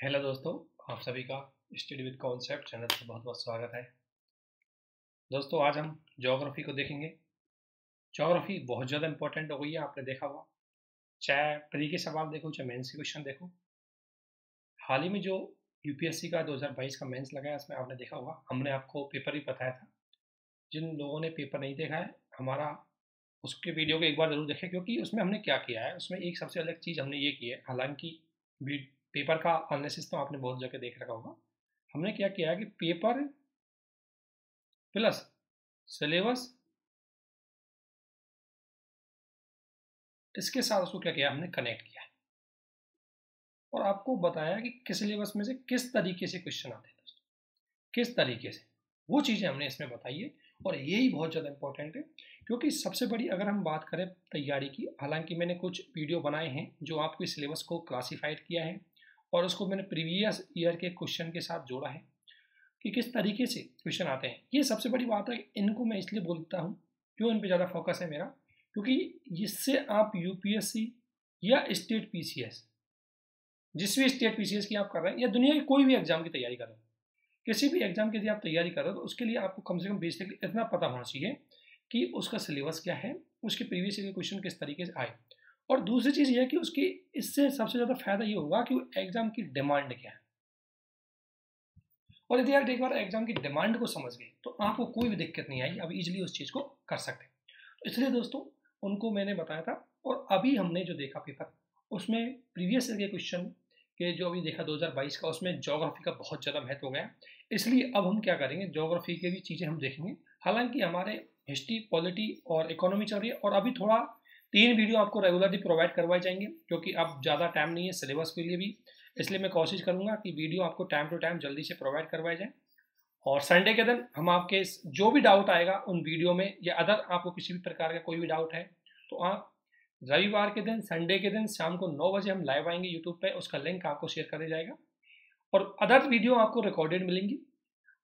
Hello दोस्तों, आप सभी का स्टडी विद कॉन्सेप्ट चैनल पर बहुत बहुत स्वागत है। दोस्तों, आज हम ज्योग्राफी को देखेंगे। ज्योग्राफी बहुत ज़्यादा इंपॉर्टेंट हो गई है, आपने देखा होगा। चाहे प्री के सवाल देखो, चाहे मेंस के क्वेश्चन देखो। हाल ही में जो यूपीएससी का 2022 का मेंस लगा है, उसमें आपने देखा होगा, हमने आपको पेपर भी बताया था। जिन लोगों ने पेपर नहीं देखा है, हमारा उसके वीडियो को एक बार जरूर देखें, क्योंकि उसमें हमने क्या किया है। उसमें एक सबसे अलग चीज़ हमने ये की है, हालांकि पेपर का एनालिसिस तो आपने बहुत जगह देख रखा होगा। हमने क्या किया है कि पेपर प्लस सिलेबस, इसके साथ उसको क्या किया, हमने कनेक्ट किया है और आपको बताया कि किस सिलेबस में से किस तरीके से क्वेश्चन आते हैं दोस्तों, किस तरीके से। वो चीज़ें हमने इसमें बताई है और यही बहुत ज़्यादा इंपॉर्टेंट है। क्योंकि सबसे बड़ी अगर हम बात करें तैयारी की, हालांकि मैंने कुछ वीडियो बनाए हैं जो आपके सिलेबस को क्लासीफाइड किया है और उसको मैंने प्रीवियस ईयर के क्वेश्चन के साथ जोड़ा है कि किस तरीके से क्वेश्चन आते हैं। ये सबसे बड़ी बात है, इनको मैं इसलिए बोलता हूँ, क्यों इन पे ज़्यादा फोकस है मेरा, क्योंकि इससे आप यूपीएससी या स्टेट पीसीएस, जिस भी स्टेट पीसीएस की आप कर रहे हैं या दुनिया की कोई भी एग्जाम की तैयारी कर रहे हो, किसी भी एग्जाम की यदि आप तैयारी कर रहे हो, तो उसके लिए आपको कम से कम बेसिकली इतना पता होना चाहिए कि उसका सिलेबस क्या है, उसके प्रीवियस ईयर के क्वेश्चन किस तरीके से आए। और दूसरी चीज़ ये है कि उसकी इससे सबसे ज़्यादा फायदा ये होगा कि एग्जाम की डिमांड क्या है। और यदि आप एक बार एग्जाम की डिमांड को समझ गए तो आपको कोई भी दिक्कत नहीं आई, अब इजीली उस चीज़ को कर सकते हैं। तो इसलिए दोस्तों, उनको मैंने बताया था। और अभी हमने जो देखा पेपर, उसमें प्रीवियस ईयर के क्वेश्चन के जो अभी देखा 2022 का, उसमें ज्योग्राफी का बहुत ज़्यादा महत्व हो गया। इसलिए अब हम क्या करेंगे, ज्योग्राफी के भी चीज़ें हम देखेंगे। हालांकि हमारे हिस्ट्री, पॉलिटी और इकोनॉमी चल रही है, और अभी थोड़ा 3 वीडियो आपको रेगुलरली प्रोवाइड करवाए जाएंगे, क्योंकि अब ज़्यादा टाइम नहीं है सिलेबस के लिए भी। इसलिए मैं कोशिश करूंगा कि वीडियो आपको टाइम टू टाइम जल्दी से प्रोवाइड करवाए जाए। और संडे के दिन हम आपके जो भी डाउट आएगा उन वीडियो में, या अदर आपको किसी भी प्रकार का कोई भी डाउट है, तो आप रविवार के दिन, संडे के दिन शाम को 9 बजे हम लाइव आएंगे यूट्यूब पे, उसका लिंक आपको शेयर कर दिया जाएगा और अदर वीडियो आपको रिकॉर्डेड मिलेंगी।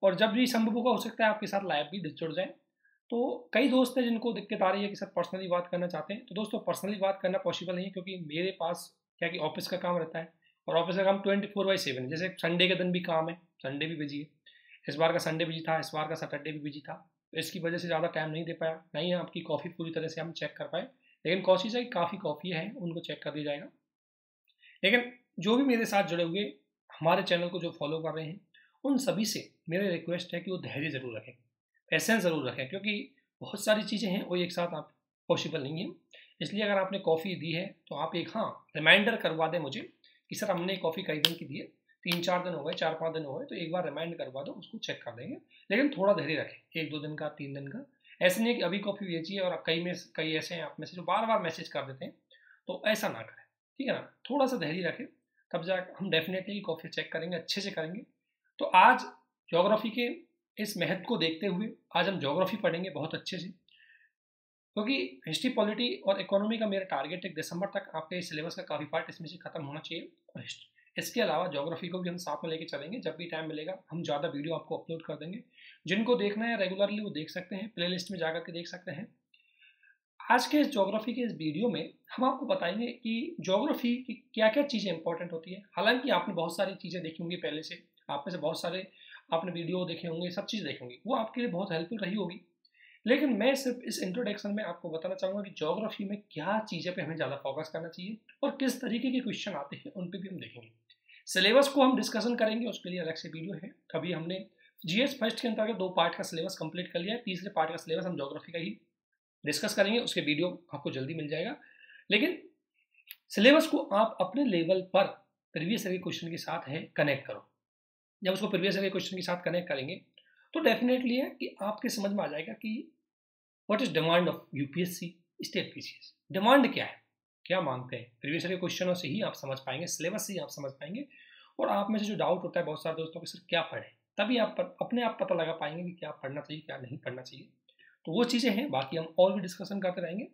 और जब भी संभव होगा, हो सकता है आपके साथ लाइव भी जुड़ जाए। तो कई दोस्त हैं जिनको दिक्कत आ रही है कि सर पर्सनली बात करना चाहते हैं, तो दोस्तों पर्सनली बात करना पॉसिबल नहीं है, क्योंकि मेरे पास क्या कि ऑफिस का काम रहता है और ऑफिस का काम 24/7 है। जैसे संडे के दिन भी काम है, संडे भी बिजी है। इस बार का संडे बिजी था, इस बार का सैटरडे भी बिजी था, तो इसकी वजह से ज़्यादा टाइम नहीं दे पाया, नहीं आपकी कॉफ़ी पूरी तरह से हम चेक कर पाए। लेकिन कोशिश है कि काफ़ी कॉफ़ी है उनको चेक कर दिया जाएगा। लेकिन जो भी मेरे साथ जुड़े हुए, हमारे चैनल को जो फॉलो कर रहे हैं, उन सभी से मेरी रिक्वेस्ट है कि वो धैर्य ज़रूर रखें, पेशेंस ज़रूर रखें, क्योंकि बहुत सारी चीज़ें हैं वो एक साथ आप पॉसिबल नहीं है। इसलिए अगर आपने कॉफ़ी दी है तो आप एक रिमाइंडर करवा दें मुझे कि सर हमने कॉफ़ी कई दिन की दी है, 3-4 दिन हो गए, 4-5 दिन हो गए, तो एक बार रिमाइंड करवा दो, उसको चेक कर देंगे। लेकिन थोड़ा धैर्य रखें, 1-2 दिन का, 3 दिन का। ऐसे नहीं है कि अभी कॉफ़ी बेचिए और कई ऐसे हैं आप में से जो बार बार मैसेज कर देते हैं, तो ऐसा ना करें, ठीक है ना। थोड़ा सा धैर्य रखें, तब जा हम डेफिनेटली कॉफ़ी चेक करेंगे, अच्छे से करेंगे। तो आज ज्योग्राफी के इस महत्व को देखते हुए आज हम ज्योग्राफी पढ़ेंगे बहुत अच्छे से, क्योंकि हिस्ट्री, पॉलिटी और इकोनॉमी का मेरा टारगेट है दिसंबर तक आपके सिलेबस का काफ़ी पार्ट इसमें से खत्म होना चाहिए। और इसके अलावा ज्योग्राफी को भी हम साथ में लेके चलेंगे, जब भी टाइम मिलेगा हम ज़्यादा वीडियो आपको अपलोड कर देंगे। जिनको देखना है रेगुलरली वो देख सकते हैं, प्ले लिस्ट में जाकर के देख सकते हैं। आज के इस ज्योग्राफी के इस वीडियो में हम आपको बताएंगे कि ज्योग्राफी की क्या क्या चीज़ें इंपॉर्टेंट होती है। हालांकि आपने बहुत सारी चीज़ें देखी होंगी पहले से, आप में से बहुत सारे आपने वीडियो देखे होंगे, सब चीज़ देखे होंगी, वो आपके लिए बहुत हेल्पफुल रही होगी। लेकिन मैं सिर्फ इस इंट्रोडक्शन में आपको बताना चाहूँगा कि ज्योग्राफी में क्या चीज़ें पे हमें ज़्यादा फोकस करना चाहिए और किस तरीके के क्वेश्चन आते हैं, उन पे भी हम देखेंगे। सिलेबस को हम डिस्कशन करेंगे, उसके लिए अलग से वीडियो है। अभी हमने जीएस फर्स्ट के अंतर्गत 2 पार्ट का सिलेबस कंप्लीट कर लिया है, तीसरे पार्ट का सिलेबस हम ज्योग्राफी का ही डिस्कस करेंगे, उसके वीडियो आपको जल्दी मिल जाएगा। लेकिन सिलेबस को आप अपने लेवल पर प्रीवियस ईयर के क्वेश्चन के साथ है कनेक्ट करो। जब उसको प्रीवियस ईयर के क्वेश्चन के साथ कनेक्ट करेंगे तो डेफिनेटली है कि आपके समझ में आ जाएगा कि what is demand of UPSC, state PCS. Demand क्या है, क्या मांगते हैं, प्रीवियस ईयर के क्वेश्चनों से ही आप समझ पाएंगे, सिलेबस से ही आप समझ पाएंगे। और आप में से जो डाउट होता है बहुत सारे दोस्तों को, सर क्या पढ़े, तभी आप अपने आप पता लगा पाएंगे कि क्या पढ़ना चाहिए, क्या नहीं पढ़ना चाहिए। तो वो चीज़ें हैं, बाकी हम और भी डिस्कशन करते रहेंगे।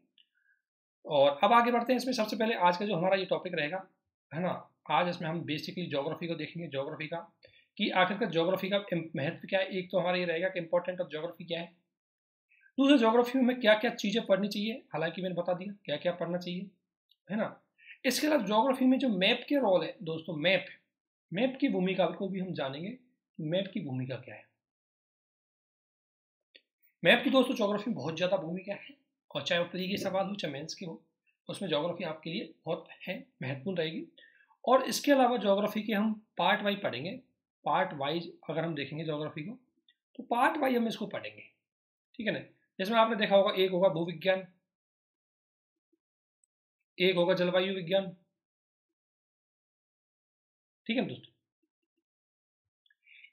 और अब आगे बढ़ते हैं इसमें। सबसे पहले आज का जो हमारा ये टॉपिक रहेगा, है ना, आज इसमें हम बेसिकली ज्योग्राफी को देखेंगे, ज्योग्राफी का कि आखिरकार ज्योग्राफी का महत्व क्या है। एक तो हमारा ये रहेगा कि इंपॉर्टेंट ऑफ ज्योग्राफी क्या है, दूसरा ज्योग्राफी में हमें क्या क्या चीज़ें पढ़नी चाहिए, हालांकि मैंने बता दिया क्या क्या पढ़ना चाहिए, है ना। इसके अलावा ज्योग्राफी में जो मैप के रोल है दोस्तों, मैप मैप की भूमिका को भी हम जानेंगे, मैप की भूमिका क्या है। मैप की दोस्तों ज्योग्राफी में बहुत ज़्यादा भूमिका है, और चाहे वो प्री के सवाल हो चाहे मेंस के हो, उसमें ज्योग्राफी आपके लिए बहुत है, महत्वपूर्ण रहेगी। और इसके अलावा ज्योग्राफी के हम पार्ट वाइज पढ़ेंगे, पार्ट वाइज अगर हम देखेंगे ज्योग्राफी को तो पार्ट वाइज हम इसको पढ़ेंगे, ठीक है ना। जिसमें आपने देखा होगा एक होगा भूविज्ञान, एक होगा जलवायु विज्ञान, ठीक है दोस्तों।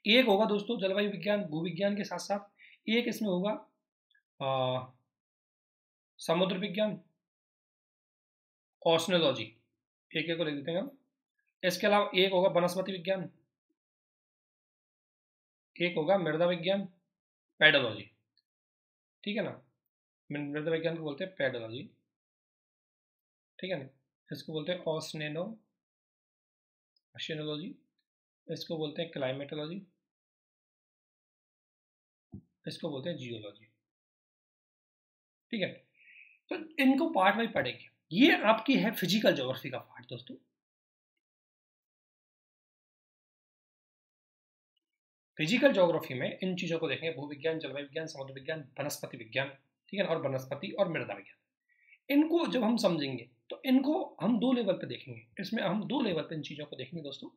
एक होगा दोस्तों जलवायु विज्ञान भूविज्ञान के साथ साथ एक इसमें होगा समुद्र विज्ञान, ओशनोलॉजी, एक एक को लिख देते हैं हम। इसके अलावा एक होगा वनस्पति विज्ञान, एक होगा मृदा विज्ञान, पेडोलॉजी, ठीक है ना। मृदा विज्ञान को बोलते हैं पेडोलॉजी, ठीक है ना। इसको बोलते हैं ओशनोलॉजी, इसको बोलते हैं क्लाइमेटोलॉजी, इसको बोलते हैं जियोलॉजी, ठीक है। तो इनको पार्ट वाइज पढ़ेंगे। ये आपकी है फिजिकल ज्योग्राफी का पार्ट दोस्तों। फिजिकल ज्योग्राफी में इन चीजों को देखेंगे, भूविज्ञान, जलवायु विज्ञान, समुद्र विज्ञान, वनस्पति विज्ञान, ठीक है ना, और वनस्पति और मृदा विज्ञान। इनको जब हम समझेंगे तो इनको हम दो लेवल पे देखेंगे, इसमें हम दो लेवल पे इन चीजों को देखेंगे दोस्तों।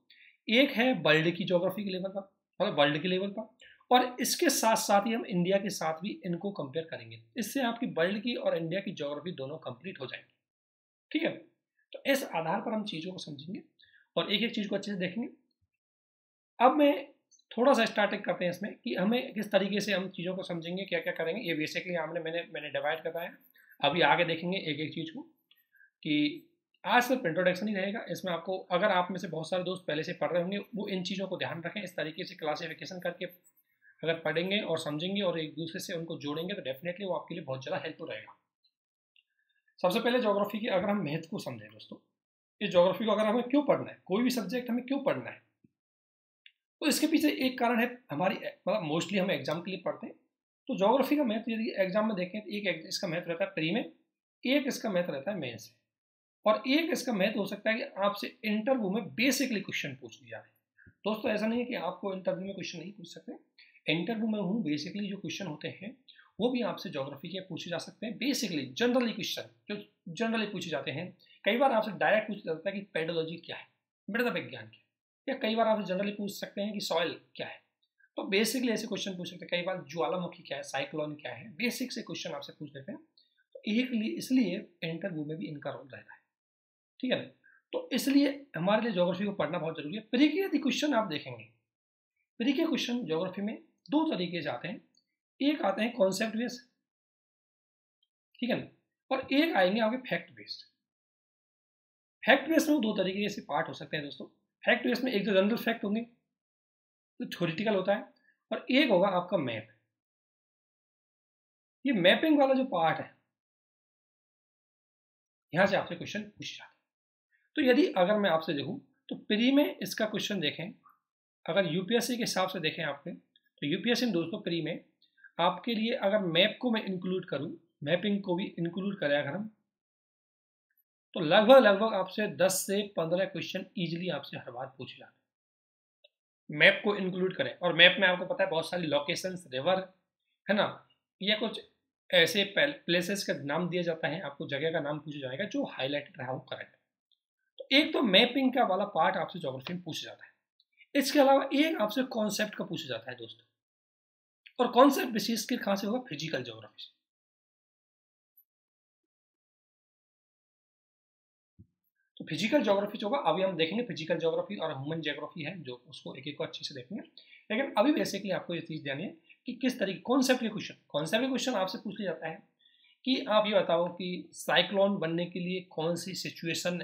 एक है वर्ल्ड की ज्योग्राफी के लेवल पर, मतलब वर्ल्ड के लेवल पर, और इसके साथ साथ ही हम इंडिया के साथ भी इनको कंपेयर करेंगे। इससे आपकी वर्ल्ड की और इंडिया की ज्योग्राफी दोनों कंप्लीट हो जाएंगी, ठीक है। तो इस आधार पर हम चीज़ों को समझेंगे और एक एक चीज़ को अच्छे से देखेंगे। अब मैं थोड़ा सा स्टार्टिंग करते हैं इसमें कि हमें किस तरीके से हम चीज़ों को समझेंगे, क्या क्या करेंगे। ये बेसिकली हमने मैंने डिवाइड करा है। अभी आगे देखेंगे एक एक चीज़ को, कि आज सिर्फ इंट्रोडक्शन ही रहेगा। इसमें आपको, अगर आप में से बहुत सारे दोस्त पहले से पढ़ रहे होंगे, वो इन चीज़ों को ध्यान रखें, इस तरीके से क्लासिफिकेशन करके अगर पढ़ेंगे और समझेंगे और एक दूसरे से उनको जोड़ेंगे तो डेफिनेटली वो आपके लिए बहुत ज़्यादा हेल्पफुल रहेगा। सबसे पहले ज्योग्राफी की अगर हम महत्व को समझें दोस्तों, इस ज्योग्राफी को अगर हमें क्यों पढ़ना है, कोई भी सब्जेक्ट हमें क्यों पढ़ना है, तो इसके पीछे एक कारण है हमारी, मतलब मोस्टली हम एग्जाम के लिए पढ़ते हैं। तो ज्योग्राफी का महत्व यदि एग्जाम में देखें तो एक इसका महत्व रहता है प्री में, एक इसका महत्व रहता है मेंस में, और एक इसका महत्व हो सकता है कि आपसे इंटरव्यू में बेसिकली क्वेश्चन पूछ लिया है। दोस्तों ऐसा नहीं है कि आपको इंटरव्यू में क्वेश्चन नहीं पूछ सकते, इंटरव्यू में हूँ बेसिकली जो क्वेश्चन होते हैं वो भी आपसे ज्योग्राफी के पूछे जा सकते हैं। बेसिकली जनरली क्वेश्चन जो जनरली पूछे जाते हैं, कई बार आपसे डायरेक्ट पूछा जाता है कि पेडोलॉजी क्या है, मृदा विज्ञान क्या है, या कई बार आपसे जनरली पूछ सकते हैं कि सॉइल क्या है। तो बेसिकली ऐसे क्वेश्चन पूछ सकते हैं। कई बार ज्वालामुखी क्या है, साइक्लोन क्या है, बेसिक से क्वेश्चन आपसे पूछ लेते हैं। तो इसलिए इंटरव्यू में भी इनका रोल रहता है, ठीक है ना। तो इसलिए हमारे लिए ज्योग्राफी को पढ़ना बहुत जरूरी है। प्री के यदि क्वेश्चन आप देखेंगे, प्री के क्वेश्चन ज्योग्राफी में दो तरीके से आते हैं। एक आते हैं कॉन्सेप्ट बेस्ड, ठीक है ना, और एक आएंगे आपके फैक्ट बेस्ड। फैक्ट बेस्ड में दो तरीके से पार्ट हो सकते हैं दोस्तों। फैक्ट बेस्ड में एक तो जनरल फैक्ट होंगे जो थ्योरेटिकल होता है, और एक होगा आपका मैप। ये मैपिंग वाला जो पार्ट है, यहां से आपसे क्वेश्चन पूछे जाते हैं। तो यदि अगर मैं आपसे देखूं तो प्री में इसका क्वेश्चन देखें, अगर यूपीएससी के हिसाब से देखें आपके, तो यूपीएससी में दोस्तों प्री में आपके लिए अगर मैप को मैं इंक्लूड करूं, मैपिंग को भी इंक्लूड करें अगर हम, तो लगभग लगभग आपसे 10 से 15 क्वेश्चन इजीली आपसे हर बार पूछे जाते हैं। मैप को इंक्लूड करें, और मैप में आपको पता है बहुत सारी लोकेशंस, रिवर है ना, या कुछ ऐसे प्लेसेस का नाम दिया जाता है, आपको जगह का नाम पूछा जाएगा जो हाईलाइटेड रहा हो करेक्ट। तो एक तो मैपिंग का वाला पार्ट आपसे ज्योग्राफी में पूछा जाता है। इसके अलावा एक आपसे कॉन्सेप्ट का पूछा जाता है दोस्तों, और कॉन्सेप्ट विशेष के कहां से होगा, फिजिकल ज्योग्राफी से। तो फिजिकल ज्योग्राफी जो होगा अभी हम देखेंगे, फिजिकल ज्योग्राफी और ह्यूमन ज्योग्राफी है जो, उसको एक एक को अच्छे से देखेंगे। लेकिन अभी बेसिकली आपको ये चीज़ ध्यान है कि किस तरीके कॉन्सेप्ट के क्वेश्चन आपसे पूछ लिया जाता है कि आप ये बताओ कि साइक्लोन बनने के लिए कौन सी सिचुएशन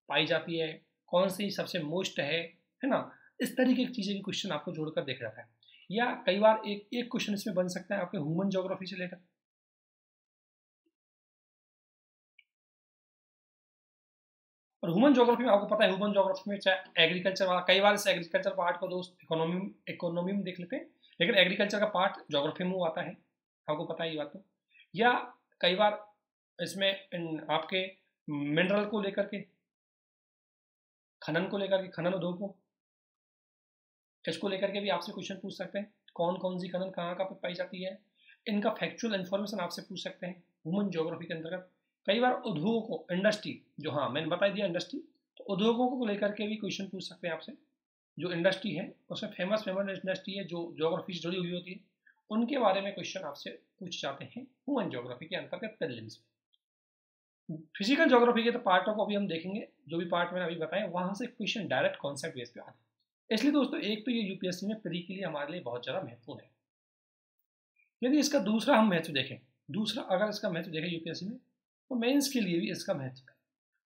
पाई जाती है, कौन सी सबसे मोस्ट है ना। इस तरीके की चीज़ें की क्वेश्चन आपको जोड़कर देखा जाता है। या कई बार एक एक क्वेश्चन इसमें बन सकता है आपके ह्यूमन ज्योग्राफी से लेकर। और ह्यूमन ज्योग्राफी में आपको पता है, ह्यूमन ज्योग्राफी में चाहे एग्रीकल्चर वाला, कई बार इस एग्रीकल्चर पार्ट को दोस्त इकोनॉमी में देख लेते हैं, लेकिन एग्रीकल्चर का पार्ट ज्योग्राफी में आता है, आपको पता है ये बात तो। या कई बार इसमें आपके मिनरल को लेकर के, खनन को लेकर के, खनन उद्योग को, इसको लेकर के भी आपसे क्वेश्चन पूछ सकते हैं, कौन कौन सी खनन कहाँ कहाँ पर पाई जाती है, इनका फैक्चुअल इन्फॉर्मेशन आपसे पूछ सकते हैं। ह्यूमन ज्योग्राफी के अंतर्गत कई बार उद्योगों को, इंडस्ट्री, जो हाँ मैंने बता दिया इंडस्ट्री, तो उद्योगों को लेकर के भी क्वेश्चन पूछ सकते हैं आपसे। जो इंडस्ट्री है उसमें फेमस इंडस्ट्री है जो ज्योग्राफी से जुड़ी हुई होती है, उनके बारे में क्वेश्चन आपसे पूछ जाते हैं ह्यूमन ज्योग्राफी के अंतर्गत प्रीलिम्स में। फिजिकल ज्योग्राफी के तो पार्टों को भी हम देखेंगे, जो भी पार्ट मैंने अभी बताया वहां से क्वेश्चन डायरेक्ट कॉन्सेप्ट बेस पे आते हैं। इसलिए दोस्तों एक तो ये यूपीएससी में प्री के लिए हमारे लिए बहुत ज़्यादा महत्वपूर्ण है। यदि इसका दूसरा हम महत्व देखें, दूसरा अगर इसका महत्व देखें यूपीएससी में, तो मेंस के लिए भी इसका महत्व है।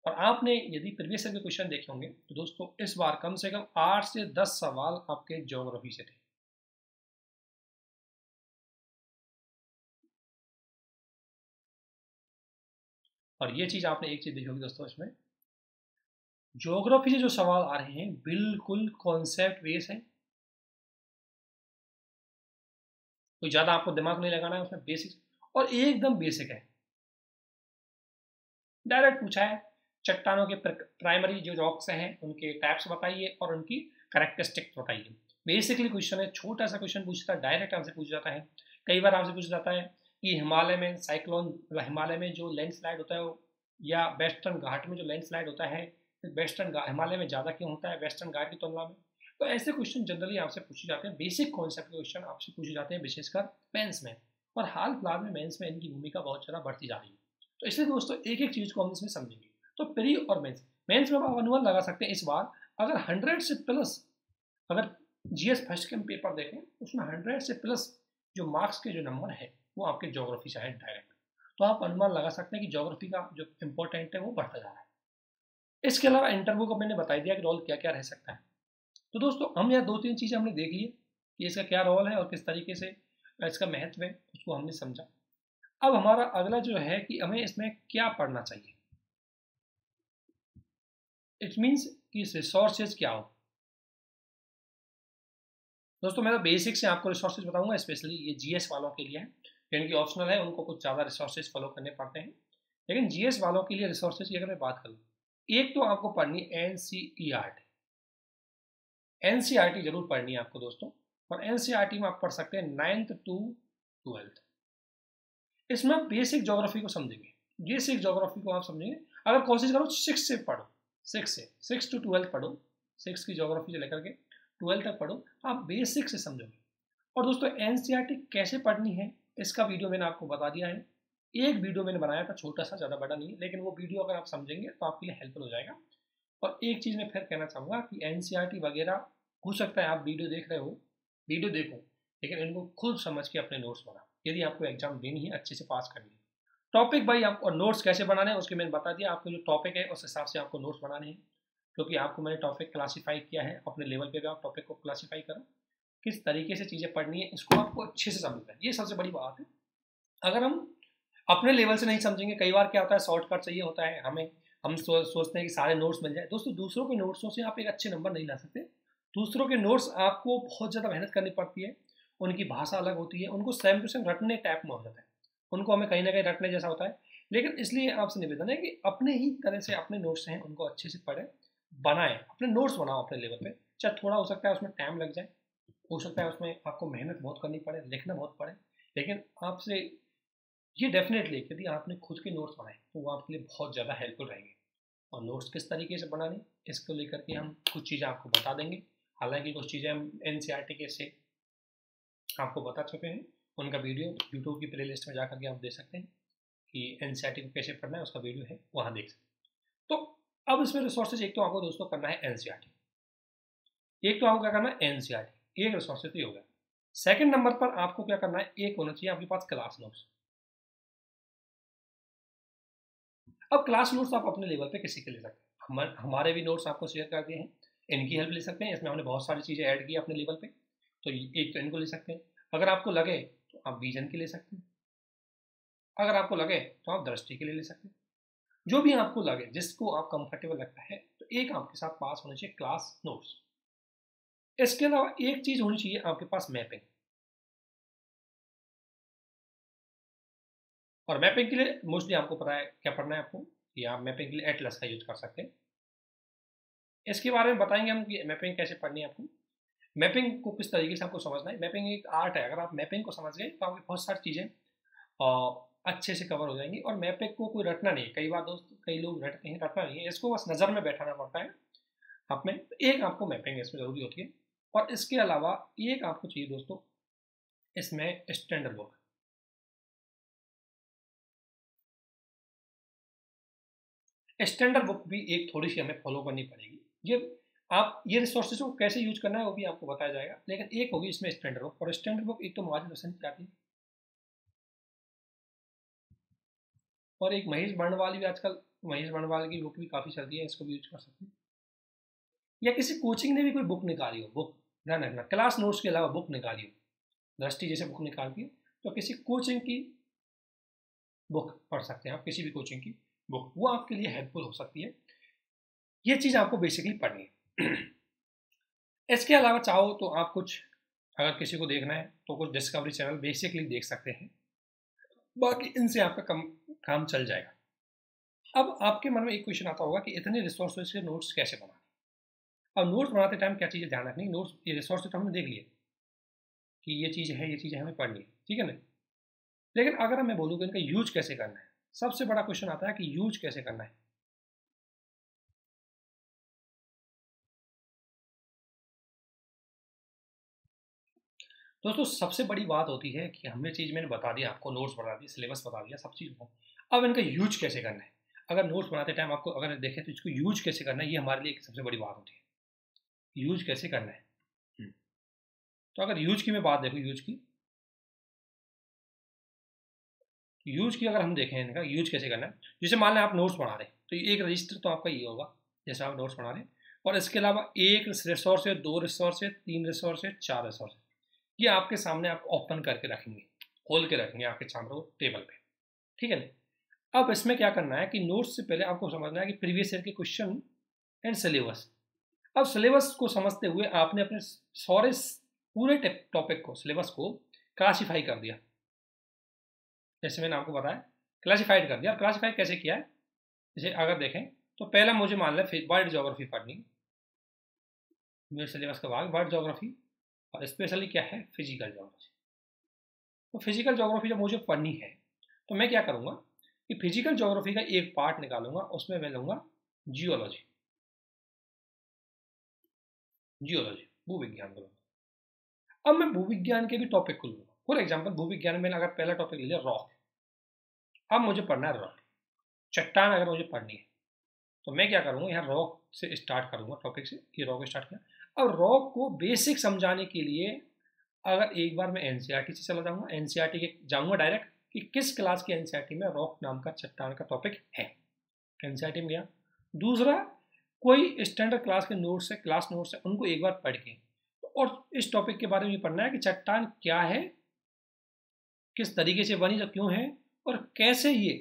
और आपने यदि प्रीवियस ईयर के क्वेश्चन देखे होंगे तो दोस्तों इस बार कम से कम 8 से 10 सवाल आपके ज्योग्राफी से थे। और ये चीज आपने एक चीज देखी होगी दोस्तों, इसमें ज्योग्राफी से जो सवाल आ रहे हैं बिल्कुल कॉन्सेप्ट बेस है, कोई ज्यादा आपको दिमाग नहीं लगाना है उसमें, बेसिक और एकदम बेसिक है। डायरेक्ट पूछा है चट्टानों के प्राइमरी जो रॉक्स हैं उनके टाइप्स बताइए और उनकी करेक्टरिस्टिक्स बताइए। बेसिकली क्वेश्चन है, छोटा सा क्वेश्चन पूछता है, डायरेक्ट आपसे पूछ जाता है। कई बार आपसे पूछ जाता है कि हिमालय में साइक्लोन, हिमालय में जो लैंडस्लाइड होता है या वेस्टर्न घाट में जो लैंडस्लाइड होता है, वेस्टर्न हिमालय में ज़्यादा क्यों होता है वेस्टर्न घाट की तुलना में। तो ऐसे क्वेश्चन जनरली आपसे पूछे जाते हैं, बेसिक कॉन्सेप्ट के क्वेश्चन आपसे पूछे जाते हैं विशेषकर मेंस में। और हाल फिलहाल में मेंस में इनकी भूमिका बहुत ज़्यादा बढ़ती जा रही है। तो इसलिए दोस्तों एक एक चीज़ को हम इसमें समझेंगे। तो प्री और मेंस, मेंस में आप अनुमान लगा सकते हैं इस बार अगर 100 से प्लस, अगर जीएस फर्स्ट के पेपर देखें उसमें 100 से प्लस जो मार्क्स के जो नंबर है वो आपके ज्योग्राफी से है डायरेक्ट, तो आप अनुमान लगा सकते हैं कि ज्योग्राफी का जो इंपॉर्टेंट है वो बढ़ता जा रहा है। इसके अलावा इंटरव्यू को मैंने बता दिया कि रोल क्या क्या रह सकता है। तो दोस्तों हम यहाँ 2-3 चीज़ें हमने देख ली कि इसका क्या रोल है और किस तरीके से इसका महत्व है, उसको हमने समझा। अब हमारा अगला जो है कि हमें इसमें क्या पढ़ना चाहिए, इट मीन्स कि रिसोर्सेज क्या हो। दोस्तों मैं तो बेसिक से आपको रिसोर्सेज बताऊंगा, स्पेशली ये जीएस वालों के लिए है, जिनकी ऑप्शनल है उनको कुछ ज़्यादा रिसोर्सेज फॉलो करने पड़ते हैं। लेकिन जीएस वालों के लिए रिसोर्सेज की अगर मैं बात करूँ, एक तो आपको पढ़नी है एनसीईआरटी। एनसीईआरटी जरूर पढ़नी है आपको दोस्तों, और एनसीईआरटी में आप पढ़ सकते हैं 9th to 12th। इसमें आप बेसिक ज्योग्राफी को समझेंगे, बेसिक ज्योग्राफी को आप समझेंगे। अगर कोशिश करो 6 से पढ़ो, 6 to 12 पढ़ो, 6 की ज्योग्राफी से लेकर के 12 तक पढ़ो, आप बेसिक से समझोगे। और दोस्तों एनसीईआरटी कैसे पढ़नी है इसका वीडियो मैंने आपको बता दिया है, एक वीडियो मैंने बनाया था छोटा सा, ज़्यादा बड़ा नहीं है, लेकिन वो वीडियो अगर आप समझेंगे तो आपके लिए हेल्पफुल हो जाएगा। और एक चीज़ मैं फिर कहना चाहूँगा कि एनसीईआरटी वगैरह हो सकता है आप वीडियो देख रहे हो, वीडियो देखो, लेकिन इनको खुद समझ के अपने नोट्स बनाओ यदि आपको एग्जाम देनी है, अच्छे से पास करनी है। टॉपिक बाई आपको नोट्स कैसे बनाने हैं उसके मैंने बता दिया, आपको जो टॉपिक है उस हिसाब से आपको नोट्स बनाने हैं, क्योंकि आपको मैंने टॉपिक क्लासीफाई किया है, अपने लेवल पे भी आप टॉपिक को क्लासीफाई करो, किस तरीके से चीज़ें पढ़नी है इसको आपको अच्छे से समझना है, ये सबसे बड़ी बात है। अगर हम अपने लेवल से नहीं समझेंगे, कई बार क्या होता है शॉर्टकट चाहिए होता है हमें, हम सोचते हैं कि सारे नोट्स मिल जाए। दोस्तों दूसरों के नोट्सों से आप एक अच्छे नंबर नहीं ला सकते, दूसरों के नोट्स आपको बहुत ज़्यादा मेहनत करनी पड़ती है, उनकी भाषा अलग होती है, उनको सेम टू सेम रटने टाइप में हो जाता है, उनको हमें कहीं ना कहीं रटने जैसा होता है। लेकिन इसलिए आपसे निवेदन है कि अपने ही तरह से अपने नोट्स हैं उनको अच्छे से पढ़ें, बनाएं, अपने नोट्स बनाओ अपने लेवल पे, चाहे थोड़ा हो सकता है उसमें टाइम लग जाए, हो सकता है उसमें आपको मेहनत बहुत करनी पड़े, लिखना बहुत पड़े, लेकिन आपसे ये डेफिनेटली यदि आपने खुद के नोट्स बनाए तो वो आपके लिए बहुत ज़्यादा हेल्पफुल रहेंगे। और नोट्स किस तरीके से बनाने इसको लेकर के हम कुछ चीज़ें आपको बता देंगे, हालांकि कुछ चीज़ें हम एनसीईआरटी के से आपको बता चुके हैं, उनका वीडियो यूट्यूब की प्लेलिस्ट में जाकर के आप देख सकते हैं कि एनसीईआरटी को कैसे पढ़ना है, उसका वीडियो है वहाँ देख सकते हैं। तो अब इसमें रिसोर्सेज एक तो आपको दोस्तों करना है एनसीईआरटी, एक तो आपको क्या करना है एनसीईआरटी, एक रिसोर्सेज तो हो गया। सेकंड नंबर पर आपको क्या करना है, एक होना चाहिए आपके पास क्लास नोट्स। अब क्लास नोट्स आप अपने लेवल पे किसी के ले सकते हैं, हमारे भी नोट्स आपको शेयर कर दिए हैं, इनकी हेल्प ले सकते हैं, इसमें हमने बहुत सारी चीज़ें ऐड की अपने लेवल पे, तो एक तो इनको ले सकते हैं। अगर आपको लगे तो आप विजन की ले सकते हैं, अगर आपको लगे तो आप दृष्टि के लिए ले सकते हैं, जो भी आपको लगे जिसको आप कंफर्टेबल लगता है, तो एक आपके साथ पास होना चाहिए क्लास नोट्स। इसके अलावा एक चीज़ होनी चाहिए आपके पास मैपिंग, और मैपिंग के लिए मोस्टली आपको पता है क्या पढ़ना है आपको, कि आप मैपिंग के लिए एटलस का यूज कर सकते हैं। इसके बारे में बताएंगे हम कि मैपिंग कैसे पढ़नी है आपको। मैपिंग को किस तरीके से आपको समझना है। मैपिंग एक आर्ट है, अगर आप मैपिंग को समझ गए तो आपकी बहुत सारी चीज़ें अच्छे से कवर हो जाएंगी। और मैपिंग को कोई रटना नहीं है, कई बार दोस्त कई लोग रटते हैं, रटना नहीं है, इसको बस नज़र में बैठाना पड़ता है आप में। एक आपको मैपिंग इसमें ज़रूरी होती है, और इसके अलावा एक आपको चाहिए दोस्तों इसमें स्टैंडर्ड बुक। स्टैंडर्ड बुक भी एक थोड़ी सी हमें फॉलो करनी पड़ेगी। ये रिसोर्सेज को कैसे यूज करना है वो भी आपको बताया जाएगा, लेकिन एक होगी इसमें स्टैंडर्ड बुक। और स्टैंडर्ड बुक एक तो मुआजिज हसन की आती है, और एक महेश बर्णवाल भी आजकल, महेश बर्णवाल की बुक भी काफ़ी चलती है, इसको भी यूज कर सकते हैं। या किसी कोचिंग ने भी कोई बुक निकाली हो, बुक ध्यान रखना, क्लास नोट्स के अलावा बुक निकाली हो, दृष्टि जैसे बुक निकालती है, तो किसी कोचिंग की बुक पढ़ सकते हैं आप, किसी भी कोचिंग की बुक, वो आपके लिए हेल्पफुल हो सकती है। ये चीज़ आपको बेसिकली पढ़नी है। इसके अलावा चाहो तो आप कुछ, अगर किसी को देखना है तो कुछ डिस्कवरी चैनल बेसिकली देख सकते हैं, बाकी इनसे आपका काम चल जाएगा। अब आपके मन में एक क्वेश्चन आता होगा कि इतने रिसोर्सेज के नोट्स कैसे बनाने। अब नोट्स बनाते टाइम क्या चीज़ें ध्यान रखनी, नोट्स ये रिसोर्सेज तो हमने देख लिए कि ये चीज़ है, ये चीज़ हमें पढ़नी है, ठीक है ना। लेकिन अगर मैं बोलूँ कि इनका यूज कैसे करना है, सबसे बड़ा क्वेश्चन आता है कि यूज कैसे करना है। दोस्तों सबसे बड़ी बात होती है कि हमने चीज़ मैंने बता दिया आपको, नोट्स बता दिया, सिलेबस बता दिया, सब चीज़ बता, अब इनका यूज कैसे करना है। अगर नोट्स बनाते टाइम आपको अगर देखें तो इसको यूज कैसे करना है, ये हमारे लिए एक सबसे बड़ी बात होती है, यूज कैसे करना है। तो अगर यूज की मैं बात देखूँ, यूज की अगर हम देखें इनका यूज कैसे करना है, जैसे मान लें आप नोट्स बना रहे हैं तो एक रजिस्टर तो आपका ये होगा, जैसे आप नोट्स बना रहे हैं, और इसके अलावा एक रिसोर्स है, दो रिसोर्स है, तीन रिसोर्स है, चार रिसोर्स है, ये आपके सामने आप ओपन करके रखेंगे, खोल के रखेंगे आपके सामने टेबल पे, ठीक है ना। अब इसमें क्या करना है कि नोट्स से पहले आपको समझना है कि प्रीवियस ईयर के क्वेश्चन एंड सिलेबस। अब सिलेबस को समझते हुए आपने अपने सारे पूरे टॉपिक को, सिलेबस को क्लासीफाई कर दिया, जैसे मैंने आपको बताया क्लासीफाइड कर दिया। क्लासीफाई कैसे किया है, जैसे अगर देखें तो पहला मुझे मान लें वर्ल्ड ज्योग्राफी पढ़नी, मेरे सिलेबस का भाग वर्ल्ड ज्योग्राफी, और स्पेशली क्या है फिजिकल ज्योग्राफी। तो फिजिकल ज्योग्राफी जब मुझे पढ़नी है तो मैं क्या करूँगा कि फिजिकल ज्योग्राफी का एक पार्ट निकालूंगा, उसमें मैं लूँगा जियोलॉजी, भूविज्ञान को लूँगा। अब मैं भूविज्ञान के भी टॉपिक को लूँगा, फॉर एग्जाम्पल भूविज्ञान में अगर पहला टॉपिक ले लिया रॉक, अब मुझे पढ़ना है रॉक, चट्टान अगर मुझे पढ़नी है तो मैं क्या करूँगा, यहाँ रॉक से स्टार्ट करूँगा, टॉपिक से ये रॉक स्टार्ट किया। अब रॉक को बेसिक समझाने के लिए अगर एक बार मैं एनसीईआरटी से चला जाऊँगा, एनसीईआरटी के जाऊँगा डायरेक्ट कि किस क्लास की एनसीईआरटी में रॉक नाम का चट्टान का टॉपिक है, एनसीईआरटी में गया। दूसरा, कोई स्टैंडर्ड क्लास के नोट्स है, क्लास नोट्स है, उनको एक बार पढ़ के और इस टॉपिक के बारे में पढ़ना है कि चट्टान क्या है, किस तरीके से बनी, तो क्यों है, और कैसे ये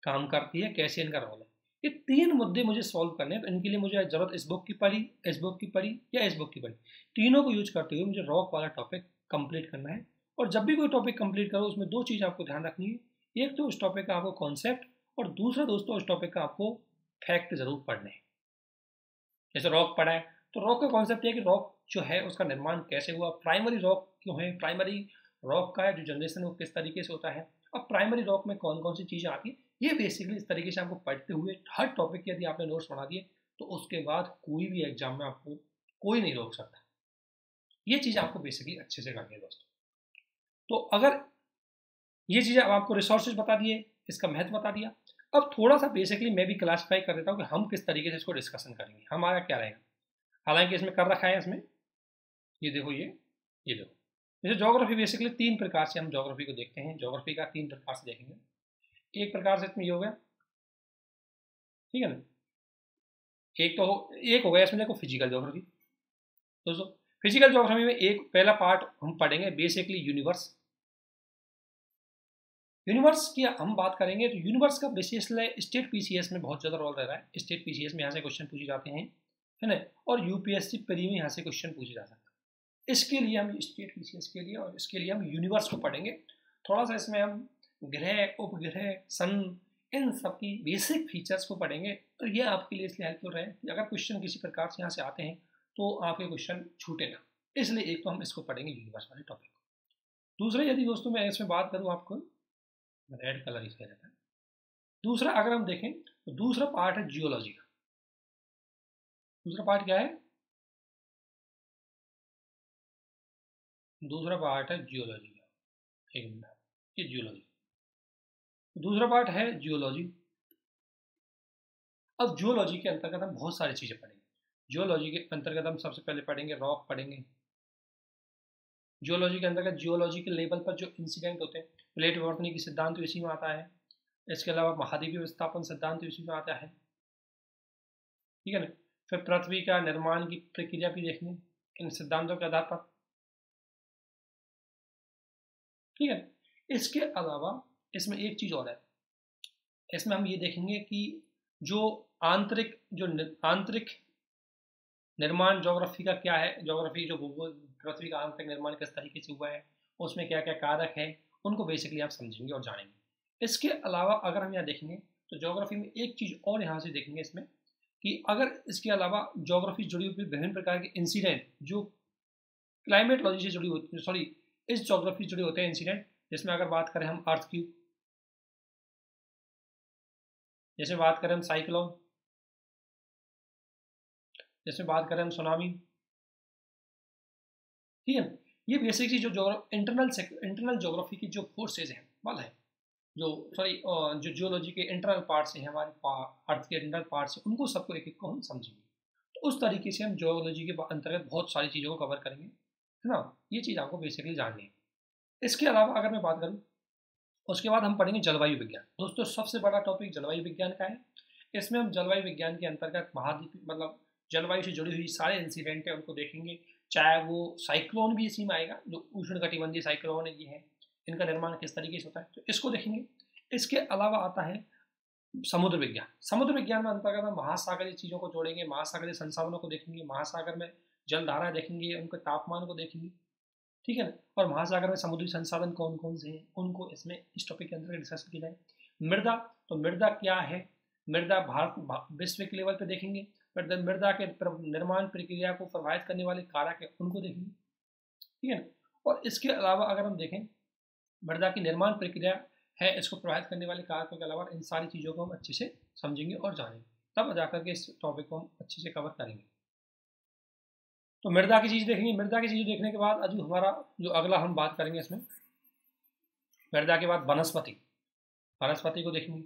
काम करती है, कैसे इनका रोल है। ये तीन मुद्दे मुझे सॉल्व करने हैं, तो इनके लिए मुझे जरूरत इस बुक की पढ़ी, इस बुक की पढ़ी या इस बुक की पढ़ी, तीनों को यूज करते हुए मुझे रॉक वाला टॉपिक कंप्लीट करना है। और जब भी कोई टॉपिक कंप्लीट करो उसमें दो चीज़ आपको ध्यान रखनी है, एक तो उस टॉपिक का आपको कॉन्सेप्ट, और दूसरा दोस्तों उस टॉपिक का आपको फैक्ट जरूर पढ़ने हैं। जैसे रॉक पढ़ा है तो रॉक का कॉन्सेप्ट है कि रॉक जो है उसका निर्माण कैसे हुआ, प्राइमरी रॉक क्यों है, प्राइमरी रॉक का जो जनरेशन वो किस तरीके से होता है, अब प्राइमरी रॉक में कौन कौन सी चीज़ें आती है। ये बेसिकली इस तरीके से आपको पढ़ते हुए हर टॉपिक के यदि आपने नोट्स बना दिए तो उसके बाद कोई भी एग्जाम में आपको कोई नहीं रोक सकता। ये चीज़ आपको बेसिकली अच्छे से करनी है दोस्तों। तो अगर ये चीज़ें आपको रिसोर्सेज बता दिए, इसका महत्व बता दिया, अब थोड़ा सा बेसिकली मैं भी क्लासीफाई कर देता हूँ कि हम किस तरीके से इसको डिस्कशन करेंगे, हमारा क्या रहेगा। हालांकि इसमें कर रखा है, इसमें ये देखो, ये देखो, जैसे ज्योग्राफी बेसिकली तीन प्रकार से हम ज्योग्राफी को देखते हैं, ज्योग्राफी का तीन प्रकार से देखेंगे। एक प्रकार से इसमें ये हो गया, ठीक है ना, एक हो गया इसमें देखो फिजिकल ज्योग्राफी। दोस्तों फिजिकल ज्योग्राफी में एक पहला पार्ट हम पढ़ेंगे बेसिकली यूनिवर्स। यूनिवर्स की हम बात करेंगे तो यूनिवर्स का बेसिकली स्टेट पीसीएस में बहुत ज़्यादा रोल रह रहा है, स्टेट पीसीएस में यहाँ से क्वेश्चन पूछे जाते हैं, है ना, और यूपीएससी प्री में यहाँ से क्वेश्चन पूछे जा सकते हैं। इसके लिए हम स्टेट पीसीएस के लिए और इसके लिए हम यूनिवर्स को पढ़ेंगे। थोड़ा सा इसमें हम ग्रह, उपग्रह, सन, इन सब की बेसिक फीचर्स को पढ़ेंगे। तो ये आपके लिए इसलिए हेल्पफुल रहे कि अगर क्वेश्चन किसी प्रकार से यहाँ से आते हैं तो आपके क्वेश्चन छूटे ना, इसलिए एक तो हम इसको पढ़ेंगे यूनिवर्स वाले टॉपिक को। दूसरा यदि दोस्तों मैं इसमें बात करूँ, आपको रेड कलर इसका रहता है। दूसरा अगर हम देखें तो दूसरा पार्ट है जियोलॉजी का। दूसरा पार्ट क्या है? दूसरा पार्ट है जियोलॉजी का। एक मिनट, ये जियोलॉजी, दूसरा पार्ट है जियोलॉजी। अब जियोलॉजी के अंतर्गत हम बहुत सारी चीज़ें पढ़ेंगे। जियोलॉजी के अंतर्गत हम सबसे पहले पढ़ेंगे रॉक पढ़ेंगे। जियोलॉजी के अंतर्गत जियोलॉजी के लेवल पर जो इंसिडेंट होते हैं, प्लेट विवर्तन की सिद्धांत इसी में आता है। इसके अलावा महाद्वीपीय विस्थापन सिद्धांत इसी में आता है, ठीक है ना। फिर पृथ्वी का निर्माण की प्रक्रिया भी देखनी इन सिद्धांतों के आधार पर, ठीक है। इसके अलावा इसमें एक चीज और है, इसमें हम ये देखेंगे कि जो आंतरिक निर्माण ज्योग्राफी का क्या है, ज्योग्राफी जो भूगोल पृथ्वी का आंतरिक निर्माण किस तरीके से हुआ है, उसमें क्या क्या कारक है, उनको बेसिकली आप समझेंगे और जानेंगे। इसके अलावा अगर हम यहाँ देखेंगे तो ज्योग्राफी में एक चीज़ और यहाँ से देखेंगे इसमें कि अगर इसके अलावा ज्योग्राफी जुड़ी हुई विभिन्न प्रकार के इंसिडेंट जो क्लाइमेटोलॉजी से जुड़ी होती है, सॉरी इस ज्योग्राफी से जुड़े होते हैं इंसिडेंट, जिसमें अगर बात करें हम अर्थ क्यूब, जैसे बात करें हम साइक्लोन, जैसे बात करें हम सुनामी, ठीक है। ये बेसिक चीज जो इंटरनल ज्योग्राफी की जो फोर्सेज हैं वाला है, जो सॉरी जो जियोलॉजी के इंटरनल पार्ट्स हैं, हमारे अर्थ के इंटरनल पार्ट्स हैं, उनको सबको एक एक को हम समझेंगे। तो उस तरीके से हम जियोलॉजी के अंतर्गत बहुत सारी चीज़ों को कवर करेंगे, है ना। ये चीज़ आपको बेसिकली जाननी है। इसके अलावा अगर मैं बात करूँ, उसके बाद हम पढ़ेंगे जलवायु विज्ञान। दोस्तों सबसे बड़ा टॉपिक जलवायु विज्ञान का है। इसमें हम जलवायु विज्ञान के अंतर्गत महाद्वीप मतलब जलवायु से जुड़ी हुई सारे इंसिडेंट है उनको देखेंगे, चाहे वो साइक्लोन भी इसी में आएगा, जो उष्णकटिबंधीय साइक्लोन है, ये है, इनका निर्माण किस तरीके से होता है, तो इसको देखेंगे। इसके अलावा आता है समुद्र विज्ञान। समुद्र विज्ञान में अंतर्गत हम महासागरीय चीज़ों को जोड़ेंगे, महासागरीय संसाधनों को देखेंगे, महासागर में जलधारा देखेंगे, उनके तापमान को देखेंगे, ठीक है ना। और महासागर में समुद्री संसाधन कौन कौन से हैं उनको इसमें इस टॉपिक के अंतर्गत डिस्कस किया जाए। मृदा, तो मृदा क्या है, मृदा भारत विश्व के लेवल पे देखेंगे। फिर मृदा के निर्माण प्रक्रिया को प्रभावित करने वाले कारक है उनको देखेंगे, ठीक है ना। और इसके अलावा अगर हम देखें मृदा की निर्माण प्रक्रिया है, इसको प्रभावित करने वाले कारकों के अलावा इन सारी चीज़ों को हम अच्छे से समझेंगे और जानेंगे, तब जाकर के इस टॉपिक को हम अच्छे से कवर करेंगे। तो मृदा की चीज़ देखेंगे। मृदा की चीज़ देखने के बाद अभी हमारा जो अगला हम बात करेंगे इसमें मृदा के बाद वनस्पति, वनस्पति को देखेंगे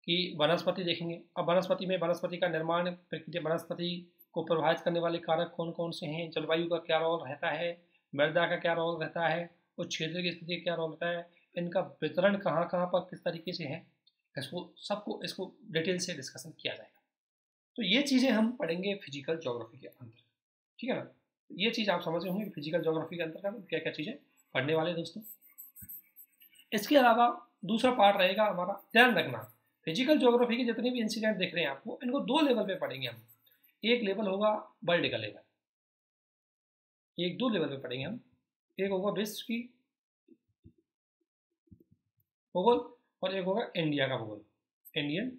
कि वनस्पति देखेंगे। अब वनस्पति में वनस्पति का निर्माण प्रक्रिया, वनस्पति को प्रभावित करने वाले कारक कौन कौन से हैं, जलवायु का क्या रोल रहता है, मृदा का क्या रोल रहता है, उस क्षेत्र की स्थिति क्या रोल रहता है, इनका वितरण कहाँ कहाँ पर किस तरीके से है, इसको डिटेल से डिस्कशन किया जाएगा। तो ये चीज़ें हम पढ़ेंगे फिजिकल ज्योग्राफी के अंतर्गत, ठीक है ना। ये चीज़ आप समझ रहे होंगे फिजिकल ज्योग्राफी के अंतर्गत क्या क्या चीज़ें पढ़ने वाले दोस्तों। इसके अलावा दूसरा पार्ट रहेगा हमारा, ध्यान रखना फिजिकल ज्योग्राफी के जितने भी इंसिडेंट देख रहे हैं आपको, इनको दो लेवल पे पढ़ेंगे हम। एक लेवल होगा वर्ल्ड का लेवल, एक दो लेवल पे पढ़ेंगे हम। एक होगा विश्व की भूगोल और एक होगा इंडिया का भूगोल, इंडियन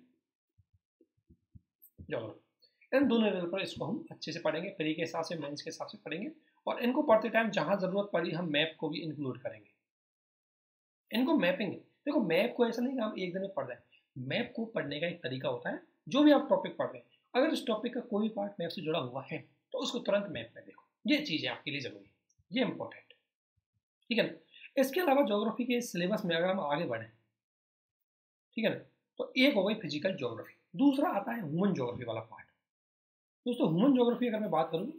ज्योग्राफी। इन दोनों लेवल पर इसको हम अच्छे से पढ़ेंगे, प्री के हिसाब से मेंस के हिसाब से पढ़ेंगे। और इनको पढ़ते टाइम जहाँ ज़रूरत पड़ी हम मैप को भी इंक्लूड करेंगे। इनको मैपिंग, देखो मैप को ऐसा नहीं कि हम एक दिन में पढ़ रहे हैं, मैप को पढ़ने का एक तरीका होता है। जो भी आप टॉपिक पढ़ रहे हैं, अगर उस टॉपिक का कोई पार्ट मैप से जुड़ा हुआ है तो उसको तुरंत मैप में देखो, ये चीज़ें आपके लिए जरूरी है, ये इंपॉर्टेंट, ठीक है ना। इसके अलावा ज्योग्राफी के सिलेबस में अगर हम आगे बढ़े, ठीक है ना, तो एक हो गई फिजिकल ज्योग्राफी, दूसरा आता है ह्यूमन ज्योग्राफी वाला पार्ट। दोस्तों ह्यूमन ज्योग्राफी अगर मैं बात करूँ,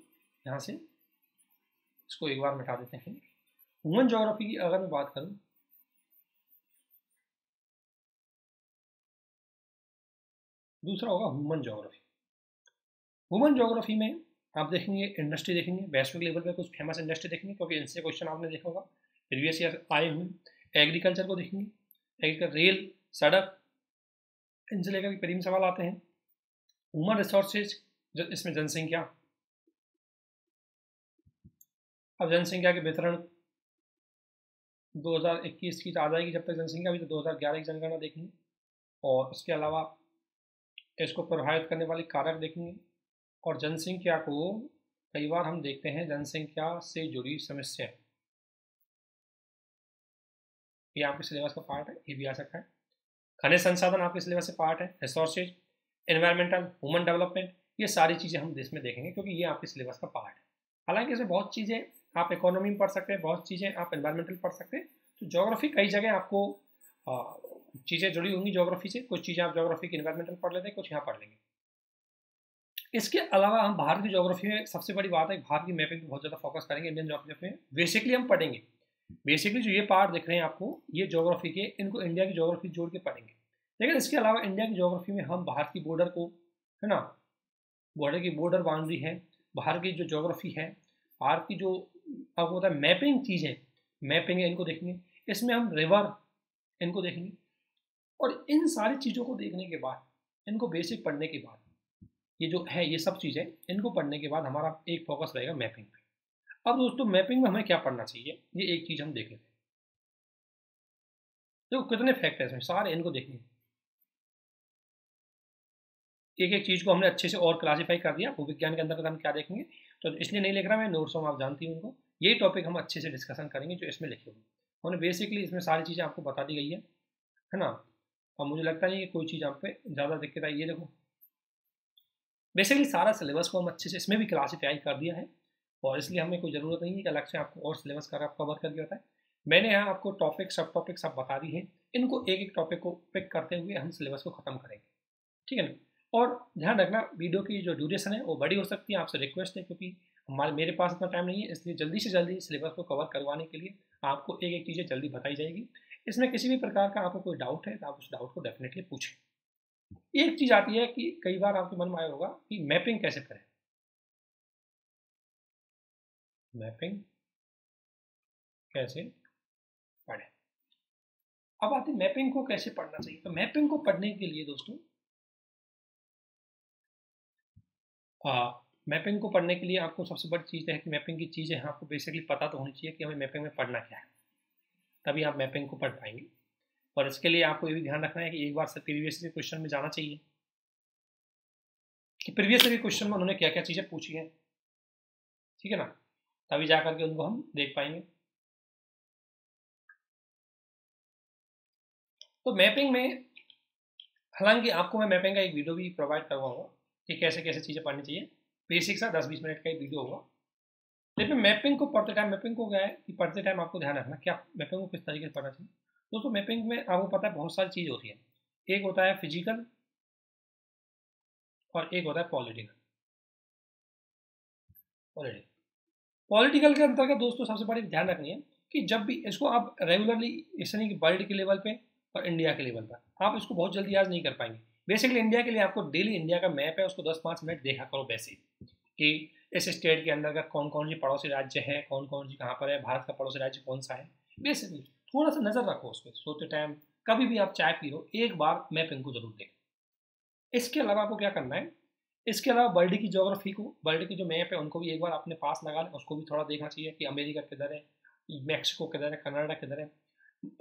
यहाँ से इसको एक बार मिटा देते हैं। ह्यूमन ज्योग्राफी की अगर मैं बात करूँ, दूसरा होगा ह्यूमन ज्योग्राफी। ह्यूमन ज्योग्राफी में आप देखेंगे इंडस्ट्री देखेंगे, वैश्विक लेवल पे कुछ फेमस इंडस्ट्री देखेंगे, क्योंकि इनसे क्वेश्चन आपने देखा होगा प्रीवियस ईयर आए हुए। एग्रीकल्चर को देखेंगे, एग्रीकल्चर, रेल, सड़क, इनसे लेकर करीब सवाल आते हैं। ह्यूमन रिसोर्सेज, इसमें जनसंख्या, अब जनसंख्या के वितरण 2021 की आ जाएगी, जब तक जनसंख्या भी, तो 2011 की जनगणना देखेंगे। और उसके अलावा इसको प्रभावित करने वाले कारक देखेंगे और जनसंख्या को कई बार हम देखते हैं जनसंख्या से जुड़ी समस्या, ये आपके सिलेबस का पार्ट है, ये भी आ सकता है। खनिज संसाधन आपके सिलेबस से पार्ट है, रिसोर्सेज, एनवायरमेंटल, ह्यूमन डेवलपमेंट, ये सारी चीज़ें हम इसमें देखेंगे क्योंकि ये आपके सिलेबस का पार्ट है। हालांकि इसमें बहुत चीज़ें आप इकोनॉमी में पढ़ सकते हैं, बहुत चीज़ें आप एनवायरमेंटल पढ़ सकते हैं। तो ज्योग्राफी कई जगह आपको चीज़ें जुड़ी होंगी ज्योग्राफी से, कुछ चीज़ें आप ज्योग्राफी की एनवायरमेंटल पढ़ लेते हैं, कुछ यहाँ पढ़ लेंगे। इसके अलावा हम भारत की ज्योग्राफी में सबसे बड़ी बात है भारत की मैपिंग पर बहुत ज़्यादा फोकस करेंगे। इंडियन ज्योग्राफी में बेसिकली हम पढ़ेंगे, बेसिकली जो ये पार्ट दिख रहे हैं आपको ये ज्योग्राफी के, इनको इंडिया की ज्योग्राफी जोड़ के पढ़ेंगे। लेकिन इसके अलावा इंडिया की ज्योग्राफी में हम भारत की बॉर्डर को, है ना, बॉर्डर की बॉर्डर बाउंड्री है, भारत की जो ज्योग्राफी है, भारत की जो आपको होता है मैपिंग चीज़ें, मैपिंग है, इनको देखेंगे। इसमें हम रिवर, इनको देखेंगे। और इन सारी चीज़ों को देखने के बाद, इनको बेसिक पढ़ने के बाद, ये जो है ये सब चीज़ें इनको पढ़ने के बाद हमारा एक फोकस रहेगा मैपिंग पे। अब दोस्तों मैपिंग में हमें क्या पढ़ना चाहिए, ये एक चीज़ हम देख लेते हैं। देखो कितने फैक्ट है इसमें, सारे इनको देखेंगे। एक एक चीज़ को हमने अच्छे से और क्लासीफाई कर दिया, भूविज्ञान के अंदर हम क्या देखेंगे, तो इसलिए नहीं लिख रहा मैं, नोट्स में आप जानती हैं उनको। यही टॉपिक हम अच्छे से डिस्कशन करेंगे जो इसमें लिखे हुए। हमने बेसिकली इसमें सारी चीज़ें आपको बता दी गई है ना। और मुझे लगता नहीं कि कोई चीज़ आप पे ज़्यादा दिक्कत आई। ये देखो बेसिकली सारा सिलेबस को हम अच्छे से इसमें भी क्लासीफाई कर दिया है, और इसलिए हमें कोई ज़रूरत नहीं है कि अलग से आपको और सिलेबस कवर करके बताएं। मैंने यहाँ आपको टॉपिक सब टॉपिक सब बता दी है, इनको एक एक टॉपिक को पिक करते हुए हम सिलेबस को ख़त्म करेंगे, ठीक है ना। और ध्यान रखना वीडियो की जो ड्यूरेशन है वो बड़ी हो सकती है, आपसे रिक्वेस्ट है, क्योंकि मेरे पास इतना टाइम नहीं है, इसलिए जल्दी से जल्दी सिलेबस को कवर करवाने के लिए आपको एक एक चीज़ें जल्दी बताई जाएगी। इसमें किसी भी प्रकार का आपको कोई डाउट है तो आप उस डाउट को डेफिनेटली पूछें। एक चीज़ आती है कि कई बार आपके मन में आया होगा कि मैपिंग कैसे करें, मैपिंग कैसे पढ़ें। अब आती है मैपिंग को कैसे पढ़ना चाहिए। तो मैपिंग को पढ़ने के लिए दोस्तों, मैपिंग को पढ़ने के लिए आपको सबसे बड़ी चीज़ है कि मैपिंग की चीज़ें आपको बेसिकली पता तो होनी चाहिए कि हमें मैपिंग में पढ़ना क्या है, तभी आप मैपिंग को पढ़ पाएंगे। और इसके लिए आपको ये भी ध्यान रखना है कि एक बार से प्रीवियस क्वेश्चन में जाना चाहिए कि प्रीवियस क्वेश्चन में उन्होंने क्या क्या चीज़ें पूछी हैं, ठीक है ना, तभी जा करके उनको हम देख पाएंगे। तो मैपिंग में हालांकि आपको मैं मैपिंग का एक वीडियो भी प्रोवाइड करवाऊंगा कि कैसे कैसे चीज़ें पढ़नी चाहिए, बेसिक सा 10-20 मिनट का एक वीडियो होगा। लेकिन मैपिंग को पढ़ते टाइम, मैपिंग को क्या है कि पढ़ते टाइम आपको ध्यान रखना क्या मैपिंग को किस तरीके से पढ़ना चाहिए। दोस्तों मैपिंग में आपको पता है बहुत सारी चीज़ होती है, एक होता है फिजिकल और एक होता है पॉलिटिकल। पॉलिटिकल के अंतर्गत दोस्तों सबसे बड़ी ध्यान रखनी है कि जब भी इसको आप रेगुलरली, इस नहीं कि वर्ल्ड के लेवल पे और इंडिया के लेवल पर आप इसको बहुत जल्दी याद नहीं कर पाएंगे। बेसिकली इंडिया के लिए आपको डेली इंडिया का मैप है उसको 10-5 मिनट देखा करो बेसिक, कि इस स्टेट के अंदर कौन कौन सी पड़ोसी राज्य है, कौन कौन सी कहाँ पर है, भारत का पड़ोसी राज्य कौन सा है, बेसिकली थोड़ा सा नज़र रखो उस पर सोते टाइम। कभी भी आप चाय पी लो एक बार मैप इनको जरूर देखें। इसके अलावा आपको क्या करना है, इसके अलावा वर्ल्ड की ज्योग्राफी को, वर्ल्ड की जो मैप है उनको भी एक बार अपने पास लगा लें, उसको भी थोड़ा देखना चाहिए कि अमेरिका किधर है, मैक्सिको किधर है, कनाडा किधर है,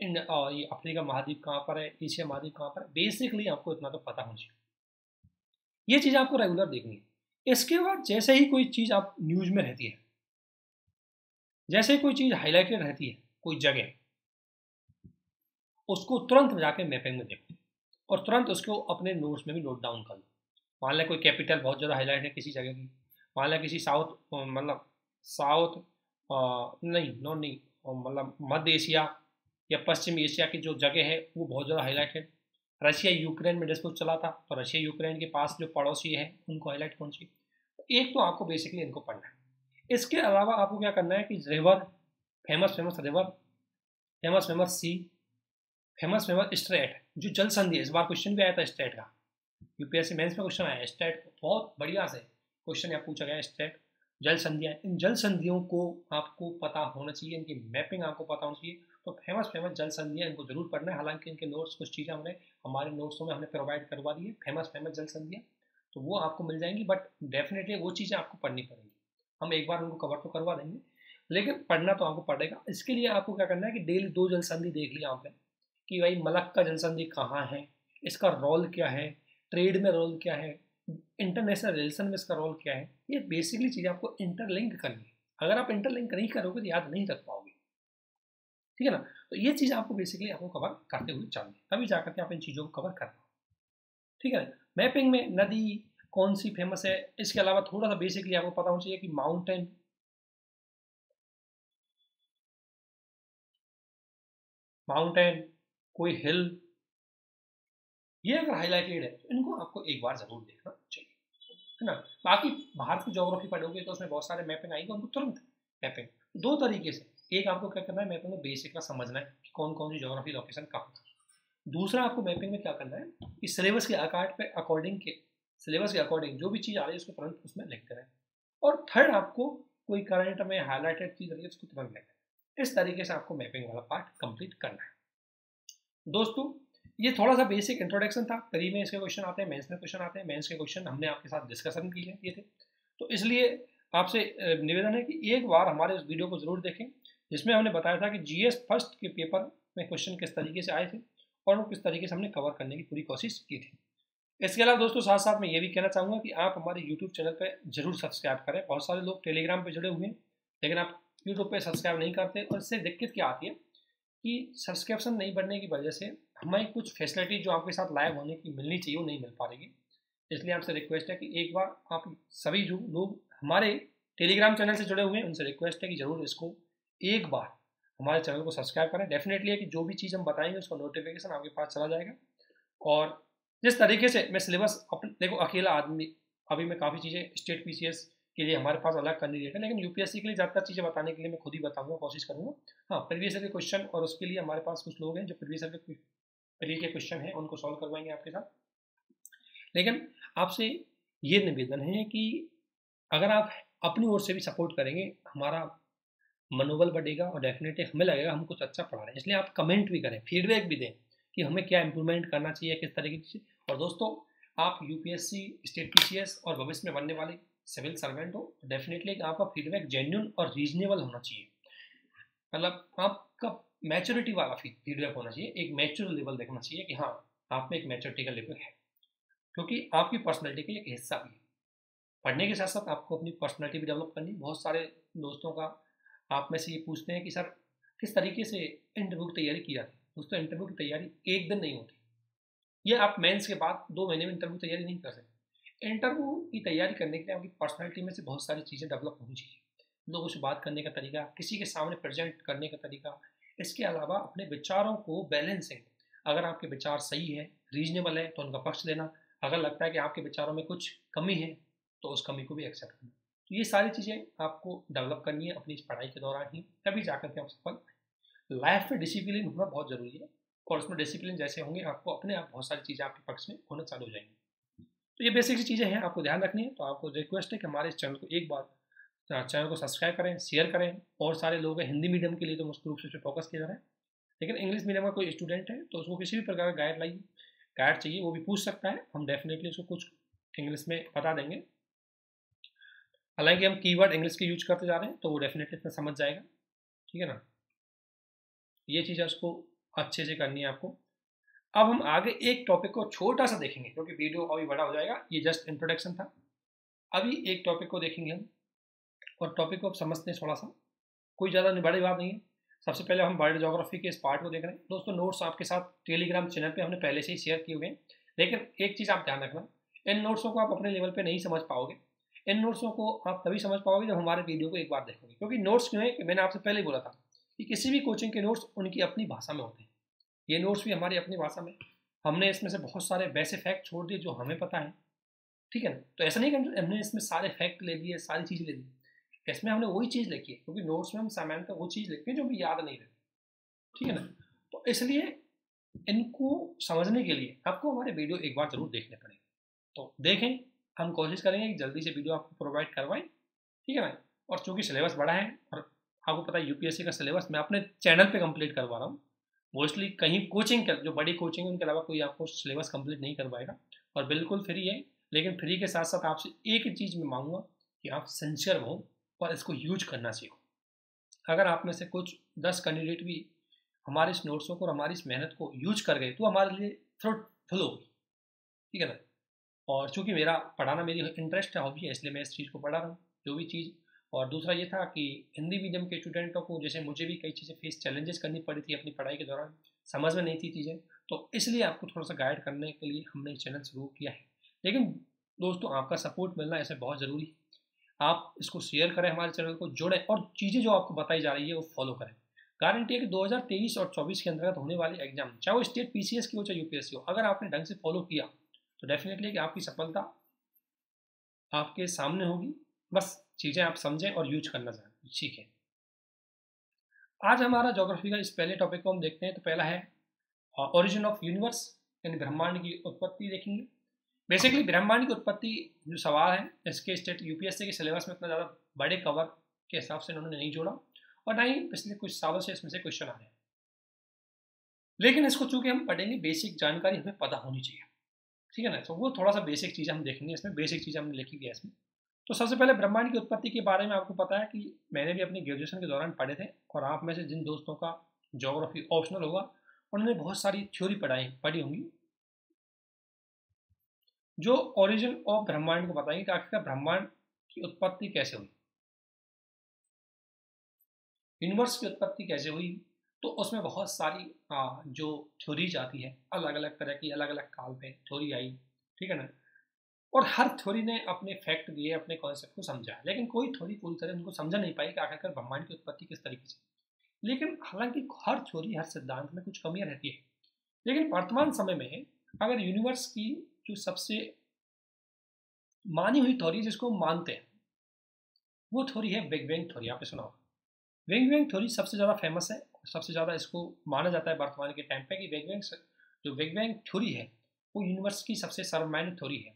ये अफ्रीका महाद्वीप कहाँ पर है, एशिया महाद्वीप कहाँ पर है। बेसिकली आपको इतना तो पता होना चाहिए, ये चीज़ आपको रेगुलर देखनी है। इसके बाद जैसे ही कोई चीज़ आप न्यूज़ में रहती है, जैसे ही कोई चीज़ हाईलाइटेड रहती है कोई जगह, उसको तुरंत जाके मैपिंग में देखो और तुरंत उसको अपने नोट्स में भी नोट डाउन कर लो। मान लें कोई कैपिटल बहुत ज़्यादा हाईलाइट है किसी जगह की, मान लें किसी साउथ, मतलब साउथ नहीं नो नहीं, मतलब मध्य एशिया या पश्चिम एशिया की जो जगह है वो बहुत ज़्यादा हाईलाइट है। रशिया यूक्रेन में डिस्प्यूट चला था, तो रशिया यूक्रेन के पास जो पड़ोसी है उनको हाईलाइट कौन सी। एक तो आपको बेसिकली इनको पढ़ना है। इसके अलावा आपको क्या करना है कि river, famous famous river, famous famous sea, famous famous strait, जो जल संधि है, इस बार क्वेश्चन भी आया था स्टेट का, यूपीएससी मेंस में क्वेश्चन आया स्टेट, बहुत बढ़िया से क्वेश्चन यहाँ पूछा गया स्टेट, जल संधियाँ, इन जल संधियों को आपको पता होना चाहिए, इनकी मैपिंग आपको पता होनी चाहिए। तो फेमस फेमस जल संधियाँ इनको जरूर पढ़ना है। हालांकि इनके नोट्स कुछ चीज़ें हमने हमारे नोट्सों में हमने प्रोवाइड करवा दी है, फेमस फेमस जल संधियाँ, तो वो आपको मिल जाएंगी, बट डेफिनेटली वो चीज़ें आपको पढ़नी पड़ेंगी। हम एक बार उनको कवर तो करवा देंगे, लेकिन पढ़ना तो आपको पड़ेगा। इसके लिए आपको क्या करना है कि डेली 2 जल संधि देख लिया आपने कि भाई मलक्का जल संधि कहाँ है, इसका रोल क्या है, ट्रेड में रोल क्या है, इंटरनेशनल रिलेशन में इसका रोल क्या है, ये बेसिकली चीज़ आपको इंटरलिंक करनी है। अगर आप इंटरलिंक नहीं करोगे तो याद नहीं रख पाओगे, ठीक है ना। तो ये चीज़ आपको बेसिकली आपको कवर करते हुए चाहिए, तभी जाकर के आप इन चीज़ों को कवर कर पाओ, ठीक है ना। मैपिंग में नदी कौन सी फेमस है, इसके अलावा थोड़ा सा बेसिकली आपको पता होना चाहिए कि माउंटेन, कोई हिल, ये अगर हाईलाइटेड है तो इनको आपको एक बार जरूर देखना चाहिए, है ना। बाकी भारत की ज्योग्राफी पढ़ोगे तो उसमें बहुत सारे मैपिंग आएंगे, उनको तुरंत मैपिंग दो तरीके से, एक आपको क्या करना है मैपिंग में बेसिक का समझना है कि कौन कौन सी ज्योग्राफी लोकेशन कहाँ, दूसरा आपको मैपिंग में क्या करना है कि सिलेबस के सिलेबस के अकॉर्डिंग जो भी चीज़ आ रही है उसको तुरंत उसमें लिखते रहें, और थर्ड आपको कोई करंट में हाईलाइटेड चीज़ रही है उसको तुरंत लिखें। इस तरीके से आपको मैपिंग वाला पार्ट कंप्लीट करना है। दोस्तों ये थोड़ा सा बेसिक इंट्रोडक्शन था, प्री में इसके क्वेश्चन आते हैं, मेंस में क्वेश्चन आते हैं, मेंस के क्वेश्चन हमने आपके साथ डिस्कशन किए थे, तो इसलिए आपसे निवेदन है कि एक बार हमारे उस वीडियो को जरूर देखें जिसमें हमने बताया था कि जीएस फर्स्ट के पेपर में क्वेश्चन किस तरीके से आए थे और वो किस तरीके से हमने कवर करने की पूरी कोशिश की थी। इसके अलावा दोस्तों साथ साथ मैं ये भी कहना चाहूँगा कि आप हमारे यूट्यूब चैनल पर जरूर सब्सक्राइब करें। बहुत सारे लोग टेलीग्राम पर जुड़े हुए हैं लेकिन आप यूट्यूब पर सब्सक्राइब नहीं करते, और इससे दिक्कत क्या आती है कि सब्सक्रिप्शन नहीं बढ़ने की वजह से हमें कुछ फैसिलिटी जो आपके साथ लाइव होने की मिलनी चाहिए वो नहीं मिल पा रही है। इसलिए आपसे रिक्वेस्ट है कि एक बार आप सभी जो लोग हमारे टेलीग्राम चैनल से जुड़े हुए हैं उनसे रिक्वेस्ट है कि ज़रूर इसको एक बार हमारे चैनल को सब्सक्राइब करें। डेफिनेटली है कि जो भी चीज़ हम बताएंगे उसका नोटिफिकेशन आपके पास चला जाएगा। और जिस तरीके से मैं सिलेबस देखो अकेला आदमी, अभी मैं काफ़ी चीज़ें स्टेट पीसीएस के लिए हमारे पास अलग कैंडिडेट है, लेकिन यूपीएससी के लिए ज़्यादातर चीज़ें बताने के लिए मैं खुद ही बताऊंगा, कोशिश करूंगा। हाँ, प्रीवियस ईयर के क्वेश्चन और उसके लिए हमारे पास कुछ लोग हैं जो प्रीवियस ईयर के क्वेश्चन हैं उनको सॉल्व करवाएंगे आपके साथ। लेकिन आपसे ये निवेदन है कि अगर आप अपनी ओर से भी सपोर्ट करेंगे हमारा मनोबल बढ़ेगा और डेफिनेटली हमें लगेगा हम कुछ अच्छा पढ़ा रहे हैं। इसलिए आप कमेंट भी करें, फीडबैक भी दें कि हमें क्या इंप्रूवमेंट करना चाहिए, किस तरीके की। और दोस्तों आप यूपीएससी, स्टेट पीसीएस और भविष्य में बनने वाले सिविल सर्वेंट हो तो डेफिनेटली आपका फीडबैक जेन्युइन और रीजनेबल होना चाहिए, मतलब आपका मैच्योरिटी वाला फीडबैक होना चाहिए, एक मैच्योर लेवल देखना चाहिए कि हाँ आप में एक मैच्योरिटी का लेवल है, क्योंकि आपकी पर्सनैलिटी का एक हिस्सा भी है। पढ़ने के साथ साथ आपको अपनी पर्सनैलिटी भी डेवलप करनी। बहुत सारे दोस्तों का आप में से ये पूछते हैं कि सर किस तरीके से इंटरव्यू की तैयारी की जाती है। दोस्तों इंटरव्यू की तैयारी एक दिन नहीं होती, ये आप मेंस के बाद 2 महीने में इंटरव्यू तैयारी नहीं कर सकते। इंटरव्यू की तैयारी करने के लिए आपकी पर्सनैलिटी में से बहुत सारी चीज़ें डेवलप होनी चाहिए, लोगों से बात करने का तरीका, किसी के सामने प्रेजेंट करने का तरीका, इसके अलावा अपने विचारों को बैलेंसिंग, अगर आपके विचार सही है, रीजनेबल है तो उनका पक्ष लेना, अगर लगता है कि आपके विचारों में कुछ कमी है तो उस कमी को भी एक्सेप्ट करना। तो ये सारी चीज़ें आपको डेवलप करनी है अपनी इस पढ़ाई के दौरान ही, तभी जाकर के आप सफल। लाइफ में डिसिप्लिन होना बहुत ज़रूरी है, और उसमें डिसिप्लिन जैसे होंगे आपको अपने आप बहुत सारी चीज़ें आपके पक्ष में होना चालू हो जाएंगी। तो ये बेसिक सी चीज़ें हैं, आपको ध्यान रखनी है। तो आपको रिक्वेस्ट है कि हमारे इस चैनल को एक बार चैनल को सब्सक्राइब करें, शेयर करें। और सारे लोग हैं हिंदी मीडियम के लिए तो मुख्य रूप से फोकस किया जा रहा है, लेकिन इंग्लिश मीडियम का कोई स्टूडेंट है तो उसको किसी भी प्रकार का गाइड चाहिए वो भी पूछ सकता है, हम डेफिनेटली उसको कुछ इंग्लिश में बता देंगे। हालांकि हम कीवर्ड इंग्लिश के यूज करते जा रहे हैं तो वो डेफिनेटली इसमें समझ जाएगा, ठीक है ना। ये चीज़ उसको अच्छे से करनी है आपको। अब हम आगे एक टॉपिक को छोटा सा देखेंगे क्योंकि वीडियो अभी बड़ा हो जाएगा, ये जस्ट इंट्रोडक्शन था। अभी एक टॉपिक को देखेंगे हम, और टॉपिक को अब समझते हैं थोड़ा सा, कोई ज़्यादा बड़ी बात नहीं है। सबसे पहले हम वर्ल्ड ज्योग्राफी के इस पार्ट को देख रहे हैं। दोस्तों नोट्स आपके साथ टेलीग्राम चैनल पे हमने पहले से ही शेयर किए हुए हैं, लेकिन एक चीज़ आप ध्यान रखना, इन नोट्सों को आप अपने लेवल पे नहीं समझ पाओगे। इन नोट्सों को आप तभी समझ पाओगे जब हमारे वीडियो को एक बार देखोगे, क्योंकि नोट्स क्यों है कि मैंने आपसे पहले ही बोला था कि किसी भी कोचिंग के नोट्स उनकी अपनी भाषा में होते हैं, ये नोट्स भी हमारी अपनी भाषा में। हमने इसमें से बहुत सारे वैसे फैक्ट छोड़ दिए जो हमें पता है, ठीक है ना। तो ऐसा नहीं कि हमने इसमें सारे फैक्ट ले लिए, सारी चीज़ ले ली, इसमें हमने वही चीज़ लिखी है, क्योंकि नोट्स में हम सामान्यतः वो चीज़ लिखते हैं जो भी याद नहीं रहती, ठीक है ना। तो इसलिए इनको समझने के लिए आपको हमारे वीडियो एक बार जरूर देखने पड़ेंगे। तो देखें, हम कोशिश करेंगे कि जल्दी से वीडियो आपको प्रोवाइड करवाएं, ठीक है ना। और चूँकि सिलेबस बड़ा है और आपको पता है यूपीएससी का सिलेबस मैं अपने चैनल पे कंप्लीट करवा रहा हूँ, मोस्टली कहीं कोचिंग का जो बड़ी कोचिंग है उनके अलावा कोई आपको सिलेबस कंप्लीट नहीं करवाएगा, और बिल्कुल फ्री है। लेकिन फ्री के साथ साथ आपसे एक ही चीज़ मैं मांगूंगा कि आप सिंसियर हो और इसको यूज करना सीखो। अगर आप में से कुछ 10 कैंडिडेट भी हमारे इस नोट्सों को और हमारी इस मेहनत को यूज कर गए तो हमारे लिए फ्रूटफुल होगी, ठीक है ना। और चूँकि मेरा पढ़ाना मेरी इंटरेस्ट है, हॉबी है, इसलिए मैं इस चीज़ को पढ़ा रहा हूँ जो भी चीज़। और दूसरा ये था कि हिंदी मीडियम के स्टूडेंटों को जैसे मुझे भी कई चीज़ें फेस चैलेंजेस करनी पड़ी थी अपनी पढ़ाई के दौरान, समझ में नहीं थी चीज़ें, तो इसलिए आपको थोड़ा सा गाइड करने के लिए हमने चैनल शुरू किया है। लेकिन दोस्तों आपका सपोर्ट मिलना ऐसे बहुत ज़रूरी है। आप इसको शेयर करें, हमारे चैनल को जोड़ें और चीज़ें जो आपको बताई जा रही है वो फॉलो करें। गारंटी है कि 2023 और 24 के अंतर्गत होने वाली एग्जाम, चाहे वो स्टेट पीसीएस की हो चाहे यूपीएससी हो, अगर आपने ढंग से फॉलो किया तो डेफिनेटली कि आपकी सफलता आपके सामने होगी। बस चीज़ें आप समझें और यूज करना सीखें। आज हमारा ज्योग्राफी का इस पहले टॉपिक को हम देखते हैं। तो पहला है ओरिजिन ऑफ यूनिवर्स, यानी ब्रह्मांड की उत्पत्ति देखेंगे। बेसिकली ब्रह्मांड की उत्पत्ति जो सवाल है, इसके स्टेट यूपीएससी के सिलेबस में इतना ज़्यादा बड़े कवर के हिसाब से उन्होंने नहीं जोड़ा, और ना ही पिछले कुछ सालों से इसमें से क्वेश्चन आ रहे हैं। लेकिन इसको चूंकि हम पढ़ेंगे, बेसिक जानकारी हमें पता होनी चाहिए, ठीक है ना। तो वो थोड़ा सा बेसिक चीज़ें हम देखेंगे, इसमें बेसिक चीज़ें हमने लिखी हुई है इसमें। तो सबसे पहले ब्रह्मांड की उत्पत्ति के बारे में आपको पता है कि मैंने भी अपनी ग्रेजुएशन के दौरान पढ़े थे, और आप में से जिन दोस्तों का ज्योग्राफी ऑप्शनल होगा उन्होंने बहुत सारी थ्योरी पढ़ी होंगी जो ओरिजिन ऑफ ब्रह्मांड को बताएंगे कि आखिरकार ब्रह्मांड की उत्पत्ति कैसे हुई, यूनिवर्स की उत्पत्ति कैसे हुई। तो उसमें बहुत सारी जो थ्योरीज आती है, अलग अलग तरह की, अलग अलग काल पे थ्योरी आई, ठीक है ना। और हर थ्योरी ने अपने फैक्ट दिए, अपने कॉन्सेप्ट को समझा, लेकिन कोई थ्योरी पूरी तरह उनको समझा नहीं पाई कि आखिरकार ब्रह्मांड की उत्पत्ति किस तरीके से। लेकिन हालांकि हर थ्योरी, हर सिद्धांत में कुछ कमियां रहती है। लेकिन वर्तमान समय में अगर यूनिवर्स की जो सबसे मानी हुई थ्योरी जिसको हम मानते हैं, वो थ्योरी है बिग बैंग थ्योरी। आपने सुना होगा बिग बैंग थ्योरी सबसे ज़्यादा फेमस है, सबसे ज़्यादा इसको माना जाता है वर्तमान के टाइम पे कि बिग बैंग थ्योरी है वो यूनिवर्स की सबसे सर्वमान्य थ्योरी है।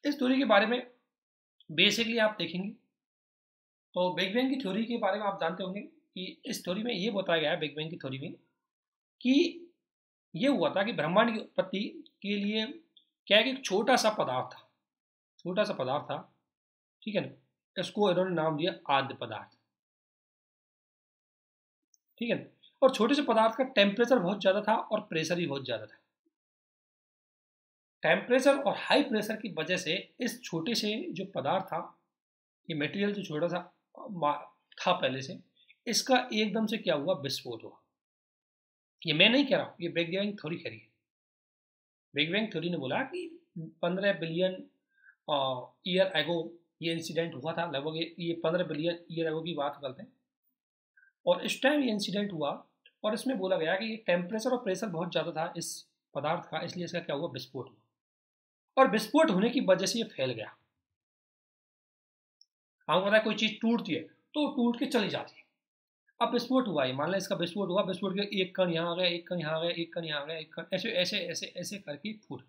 इस थ्योरी के बारे में बेसिकली आप देखेंगे तो बिग बैंग की थ्योरी के बारे में आप जानते होंगे कि इस थ्योरी में ये बताया गया है, बिग बैंग की थ्योरी में, कि ये हुआ था कि ब्रह्मांड की उत्पत्ति के लिए क्या है कि एक छोटा सा पदार्थ था, छोटा सा पदार्थ था, ठीक है ना। इसको इन्होंने नाम दिया आद्य पदार्थ, ठीक है ना। और छोटे से पदार्थ का टेम्परेचर बहुत ज़्यादा था और प्रेशर भी बहुत ज़्यादा था। टेम्परेचर और हाई प्रेशर की वजह से इस छोटे से जो पदार्थ था, ये मटेरियल जो छोटा सा था पहले से, इसका एकदम से क्या हुआ, विस्फोट हुआ। ये मैं नहीं कह रहा हूँ, ये बिग बैंग थ्योरी कह रही है। बिग बैंग थ्योरी ने बोला कि 15 बिलियन ईयर एगो ये इंसिडेंट हुआ था, लगभग ये 15 बिलियन ईयर एगो की बात करते हैं। और इस टाइम ये इंसिडेंट हुआ, और इसमें बोला गया कि टेम्परेचर और प्रेशर बहुत ज़्यादा था इस पदार्थ का, इसलिए इसका क्या हुआ, विस्फोट हुआ। और विस्फोट होने की वजह से ये फैल गया। हमको पता है कोई चीज़ टूटती है तो टूट के चली जाती है। अब विस्फोट हुआ है, मान लें इसका विस्फोट हुआ, विस्फोट के एक कण यहाँ आ गया, एक कण यहाँ आ गया, एक कण यहाँ आ गया, एक कण ऐसे ऐसे ऐसे ऐसे करके फूट,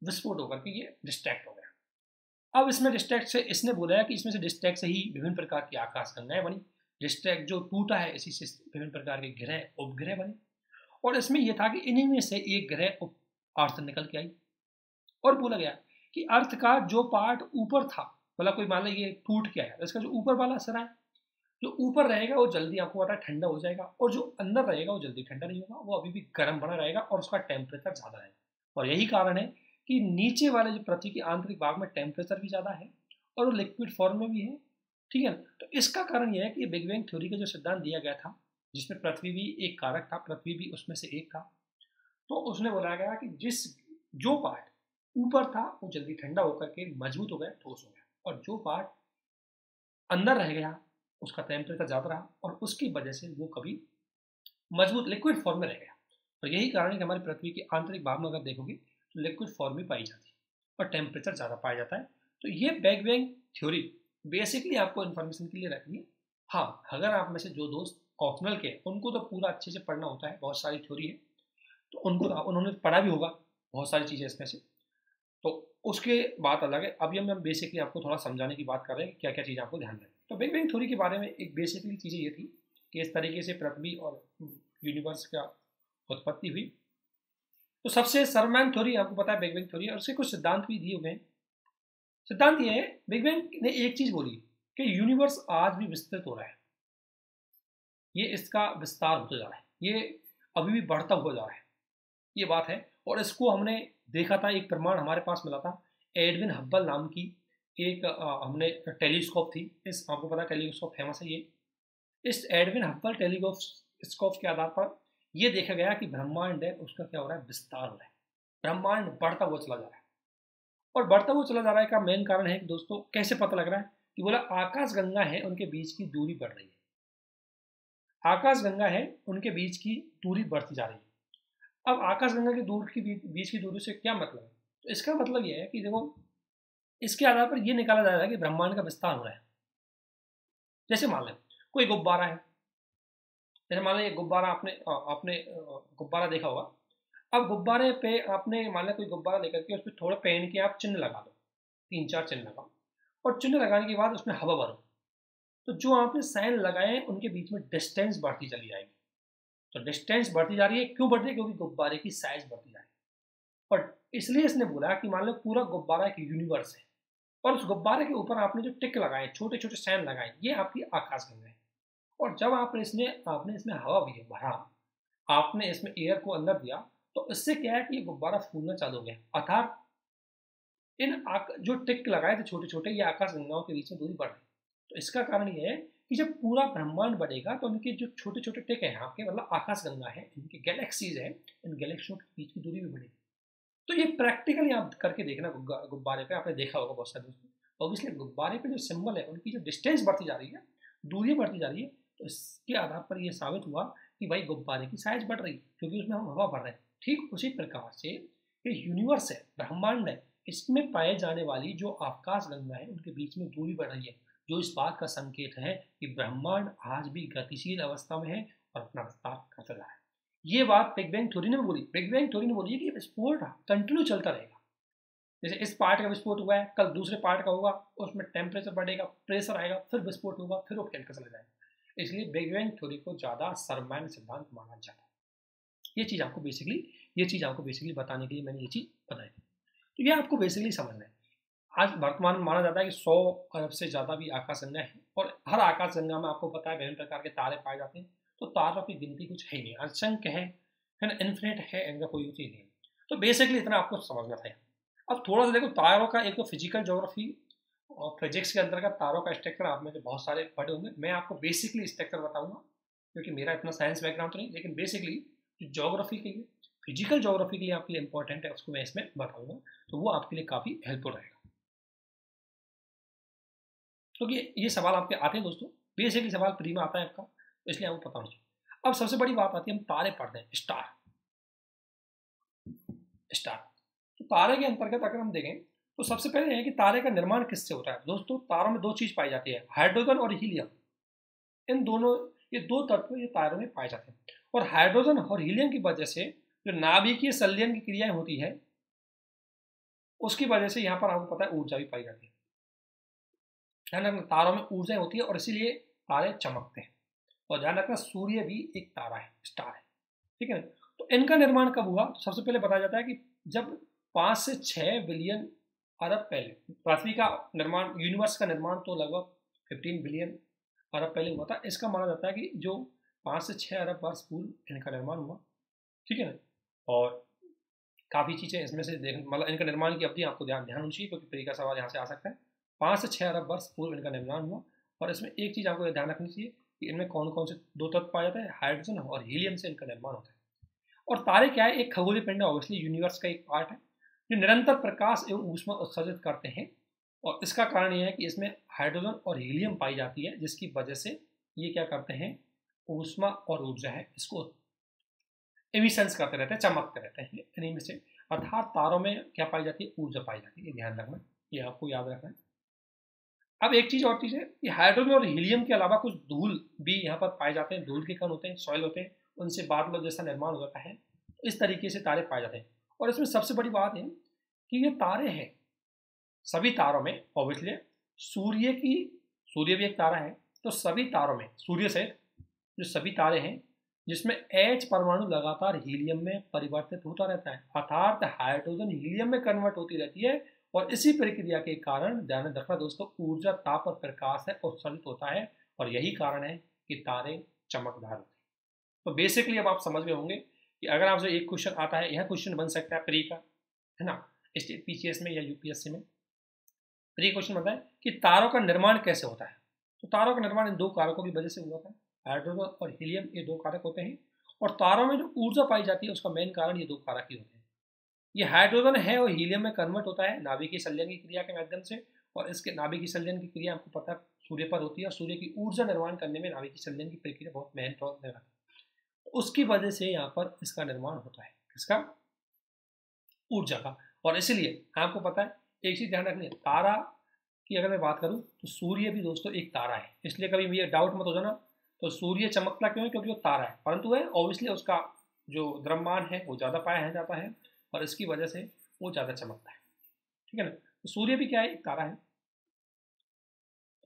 विस्फोट होकर के ये डिस्ट्रैक्ट हो गया। अब इसमें डिस्ट्रैक्ट से इसने बोला है कि इसमें से डिस्ट्रैक्ट से ही विभिन्न प्रकार की आकाश गंगाएं बनी। डिस्ट्रैक्ट जो टूटा है, इसी से विभिन्न प्रकार के ग्रह उपग्रह बने। और इसमें यह था कि इन्हीं में से एक ग्रह अर्थ निकल के आई। और बोला गया कि अर्थ का जो पार्ट ऊपर था, मतलब कोई मान लो ये टूट के आया, इसका जो ऊपर वाला सरा है, जो ऊपर रहेगा वो जल्दी आपको पता है ठंडा हो जाएगा, और जो अंदर रहेगा वो जल्दी ठंडा नहीं होगा, वो अभी भी गर्म बना रहेगा और उसका टेम्परेचर ज़्यादा रहेगा। और यही कारण है कि नीचे वाले जो पृथ्वी के आंतरिक भाग में टेम्परेचर भी ज़्यादा है और वो लिक्विड फॉर्म में भी है, ठीक है ना। तो इसका कारण यह है कि बिग बैंग थ्योरी का जो सिद्धांत दिया गया था, जिसमें पृथ्वी भी एक कारक था, पृथ्वी भी उसमें से एक था, तो उसने बोला गया कि जो पार्ट ऊपर था वो जल्दी ठंडा होकर के मजबूत हो गया, ठोस हो गया, और जो पार्ट अंदर रह गया उसका टेम्परेचर ज़्यादा रहा और उसकी वजह से वो कभी मजबूत लिक्विड फॉर्म में रह गया। और यही कारण है कि हमारी पृथ्वी के आंतरिक भाग में अगर देखोगे तो लिक्विड फॉर्म में पाई जाती है और टेम्परेचर ज़्यादा पाया जाता है। तो ये बिग बैंग थ्योरी बेसिकली आपको इन्फॉर्मेशन के लिए रहती है। हाँ, अगर आप में से जो दोस्त ऑप्शनल के, उनको तो पूरा अच्छे से पढ़ना होता है, बहुत सारी थ्योरी है, तो उन्होंने पढ़ा भी होगा बहुत सारी चीज़ें इसमें से, तो उसके बात अलग है। अभी हम बेसिकली आपको थोड़ा समझाने की बात कर रहे हैं कि क्या क्या चीज़ आपको ध्यान रखनी। तो बिग बैंग थ्योरी के बारे में एक बेसिकली चीज़ें ये थी कि इस तरीके से पृथ्वी और यूनिवर्स का उत्पत्ति हुई। तो सबसे सर्वमान्य थ्योरी आपको पता है बिग बैंग थ्योरी, और उसके कुछ सिद्धांत भी दिए हुए हैं। सिद्धांत ये है, बिग बैंग ने एक चीज़ बोली कि यूनिवर्स आज भी विस्तृत हो रहा है, ये इसका विस्तार होता जा रहा है, ये अभी भी बढ़ता हुआ जा रहा है, ये बात है। और इसको हमने देखा था, एक प्रमाण हमारे पास मिला था, एडविन हब्बल नाम की एक हमने टेलीस्कोप थी, इस आपको पता है टेलीस्कोप फेमस है ये। इस एडविन हब्बल टेलीस्कोप के आधार पर यह देखा गया कि ब्रह्मांड है उसका क्या हो रहा है, विस्तार हो रहा है, ब्रह्मांड बढ़ता हुआ चला जा रहा है। और बढ़ता हुआ चला जा रहा है का मेन कारण है कि दोस्तों कैसे पता लग रहा है कि बोला आकाश गंगा है उनके बीच की दूरी बढ़ रही है, आकाश गंगा है उनके बीच की दूरी बढ़ती जा रही है। अब आकाश गंगा की दूर की बीच की दूरी से क्या मतलब है, तो इसका मतलब यह है कि देखो इसके आधार पर यह निकाला जा रहा है कि ब्रह्मांड का विस्तार हो रहा है। जैसे मान लें कोई गुब्बारा है, जैसे मान लें गुब्बारा आपने आपने गुब्बारा देखा होगा। अब गुब्बारे पे आपने मान लें कोई गुब्बारा लेकर के उस पर थोड़ा पेन के आप चिन्ह लगा दो, 3-4 चिन्ह लगाओ, और चिन्ह लगाने के बाद उसमें हवा भरो, तो जो आपने साइन लगाए उनके बीच में डिस्टेंस बढ़ती चली जाएगी। तो डिस्टेंस बढ़ती जा रही है, क्यों बढ़ रही है, क्योंकि गुब्बारे की साइज बढ़ती जा रही है। और इसलिए इसने बोला कि मान लो पूरा गुब्बारा एक यूनिवर्स है, और उस गुब्बारे के ऊपर आपने जो टिक लगाए, छोटे छोटे साइन लगाए, ये आपकी आकाशगंगा है। और जब आपने इसमें हवा भी भरा, आपने इसमें एयर को अंदर दिया, तो इससे क्या है कि ये गुब्बारा फूलना चालू हो गया। अर्थात जो टिक लगाए थे छोटे छोटे, ये आकाश गंगाओं के बीच में दूरी बढ़ रही। तो इसका कारण ये है कि जब पूरा ब्रह्मांड बढ़ेगा तो उनके जो छोटे छोटे टिक है आपके, मतलब आकाश गंगा है, इनके गैलेक्सीज है, इन गैलेक्सियों के बीच की दूरी भी बढ़ेगी। तो ये प्रैक्टिकली आप करके देखना, गुब्बारे पे आपने देखा होगा बहुत सारे दोस्तों। ऑब्वियसली गुब्बारे पे जो सिंबल है उनकी जो डिस्टेंस बढ़ती जा रही है, दूरी बढ़ती जा रही है, तो इसके आधार पर यह साबित हुआ कि भाई गुब्बारे की साइज बढ़ रही है क्योंकि उसमें हम हवा भर रहे हैं। ठीक उसी प्रकार से ये यूनिवर्स है, ब्रह्मांड है, इसमें पाए जाने वाली जो आकाश गंगा है उनके बीच में दूरी बढ़ रही है, जो इस बात का संकेत है कि ब्रह्मांड आज भी गतिशील अवस्था में है और अपना विस्तार करता जा रहा है। ये बात बिग बैंग थ्योरी ने बोली। बिग बैंग थ्योरी ने बोली है कि विस्फोट कंटिन्यू चलता रहेगा। जैसे इस पार्ट का विस्फोट हुआ है, कल दूसरे पार्ट का होगा, उसमें टेम्परेचर बढ़ेगा, प्रेशर आएगा, फिर विस्फोट होगा, फिर वो फैलकर चला जाएगा। इसलिए बिग बैंग थ्योरी को ज़्यादा सामान्य सिद्धांत माना जाता है। ये चीज़ आपको बेसिकली बताने के लिए मैंने ये चीज़ बताई थी। तो ये आपको बेसिकली समझना है। आज वर्तमान में माना जाता है कि 100 अरब से ज़्यादा भी आकाश गंगा है, और हर आकाश गंगा में आपको पता है विभिन्न प्रकार के तारे पाए जाते हैं। तो तारों की गिनती कुछ है नहीं, असंख्य है ना, इन्फिनिट है, इनका कोई चीज़ नहीं। तो बेसिकली इतना आपको समझना था। अब थोड़ा सा देखो तारों का, एक तो फिजिकल ज्योग्राफी और फिजिक्स के अंतर्गत तारों का स्ट्रक्चर आप में से बहुत सारे पढ़े होंगे। मैं आपको बेसिकली स्ट्रक्चर बताऊंगा क्योंकि मेरा इतना साइंस बैकग्राउंड तो नहीं, लेकिन बेसिकली जो ज्योग्राफी के लिए, फिजिकल ज्योग्राफी के लिए आपके लिए इंपॉर्टेंट है, उसको मैं इसमें बताऊंगा, तो वो आपके लिए काफ़ी हेल्पफुल रहेगा। क्योंकि ये सवाल आपके आते हैं दोस्तों, बेसिकली सवाल प्री में आता है आपका, तो इसलिए आपको पता होना चाहिए। अब सबसे बड़ी बात आती है, हम तारे पढ़ते हैं, स्टार। तो तारे के अंतर्गत अगर हम देखें तो सबसे पहले है कि तारे का निर्माण किससे होता है। दोस्तों तारों में दो चीज पाई जाती है, हाइड्रोजन और हीलियम। इन दोनों, ये दो तत्व ये तारों में पाए जाते हैं। और हाइड्रोजन और हीलियम की वजह से जो नाभिकीय संलयन की क्रियाएं होती है, उसकी वजह से यहाँ पर आपको पता है ऊर्जा भी पाई जाती है ना। तारों में ऊर्जा होती है और इसीलिए तारे चमकते हैं। और ध्यान रखना सूर्य भी एक तारा है, स्टार है, ठीक है। तो इनका निर्माण कब हुआ, तो सबसे पहले बताया जाता है कि जब 5 से 6 बिलियन अरब पहले पृथ्वी का निर्माण, यूनिवर्स का निर्माण तो लगभग 15 बिलियन अरब पहले हुआ था। इसका माना जाता है कि जो 5 से 6 अरब वर्ष पूर्व इनका निर्माण हुआ, ठीक है ना। और काफ़ी चीज़ें इसमें से देख, मतलब इनका निर्माण की अवधि आपको ध्यान होनी चाहिए क्योंकि प्री का सवाल यहाँ से आ सकता है। 5 से 6 अरब वर्ष पूर्व इनका निर्माण हुआ। और इसमें एक चीज़ आपको ध्यान रखनी चाहिए कि इनमें कौन कौन से दो तत्व पाए जाते हैं, हाइड्रोजन और हीलियम से इनका निर्माण होता है। और तारे क्या है, एक खगोलीय पिंड है, ऑब्वियसली यूनिवर्स का एक पार्ट है, जो निरंतर प्रकाश एवं ऊष्मा उत्सर्जित करते हैं। और इसका कारण यह है कि इसमें हाइड्रोजन और हीलियम पाई जाती है, जिसकी वजह से ये क्या करते हैं, ऊष्मा और ऊर्जा है इसको एमिशंस करते रहते हैं, चमकते रहते हैं इन्हीं में से। अर्थात तारों में क्या पाई जाती है, ऊर्जा पाई जाती है, ये ध्यान रखना, ये आपको याद रखना है। अब एक चीज और चीज है कि हाइड्रोजन और हीलियम के अलावा कुछ धूल भी यहाँ पर पाए जाते हैं, धूल के कण होते हैं, सॉइल होते हैं, उनसे बादलों जैसा निर्माण हो जाता है। इस तरीके से तारे पाए जाते हैं। और इसमें सबसे बड़ी बात है कि ये तारे हैं, सभी तारों में ऑब्वियसली सूर्य भी एक तारा है, तो सभी तारों में सूर्य सहित जो सभी तारे हैं जिसमें H परमाणु लगातार हीलियम में परिवर्तित होता रहता है, अर्थात हाइड्रोजन हीलियम में कन्वर्ट होती रहती है। और इसी प्रक्रिया के कारण ध्यान रखना दोस्तों, ऊर्जा, ताप और प्रकाश है उत्सर्जित होता है, और यही कारण है कि तारे चमकदार होते हैं। तो बेसिकली अब आप समझ गए होंगे कि अगर आपसे एक क्वेश्चन आता है, यह क्वेश्चन बन सकता है प्री का, है ना, स्टेट पीसीएस में या यूपीएससी में। प्री क्वेश्चन बनता है कि तारों का निर्माण कैसे होता है। तो तारों का निर्माण इन दो कारकों की वजह से हुआ था, हाइड्रोजन और हीलियम, ये दो कारक होते हैं। और तारों में जो ऊर्जा पाई जाती है उसका मेन कारण ये दो कारक ही होते हैं। ये हाइड्रोजन है और हीलियम में कन्वर्ट होता है नाभिकीय संलयन की क्रिया के माध्यम से, और इसके नाभिकीय संलयन की क्रिया आपको पता है सूर्य पर होती है, और सूर्य की ऊर्जा निर्माण करने में नाभिकीय संलयन की प्रक्रिया बहुत महत्वपूर्ण है। तो उसकी वजह से यहाँ पर इसका निर्माण होता है, किसका, ऊर्जा का। और इसलिए आपको पता है एक चीज ध्यान रखनी है, तारा की अगर मैं बात करूं तो सूर्य भी दोस्तों एक तारा है। इसलिए कभी ये डाउट मत हो जाना, तो सूर्य चमकता क्यों है, क्योंकि वो तारा है, परंतु वह ऑब्वियसली उसका जो द्रव्यमान है वो ज़्यादा पाया जाता है और इसकी वजह से वो ज़्यादा चमकता है, ठीक है ना। तो सूर्य भी क्या है, एक तारा है,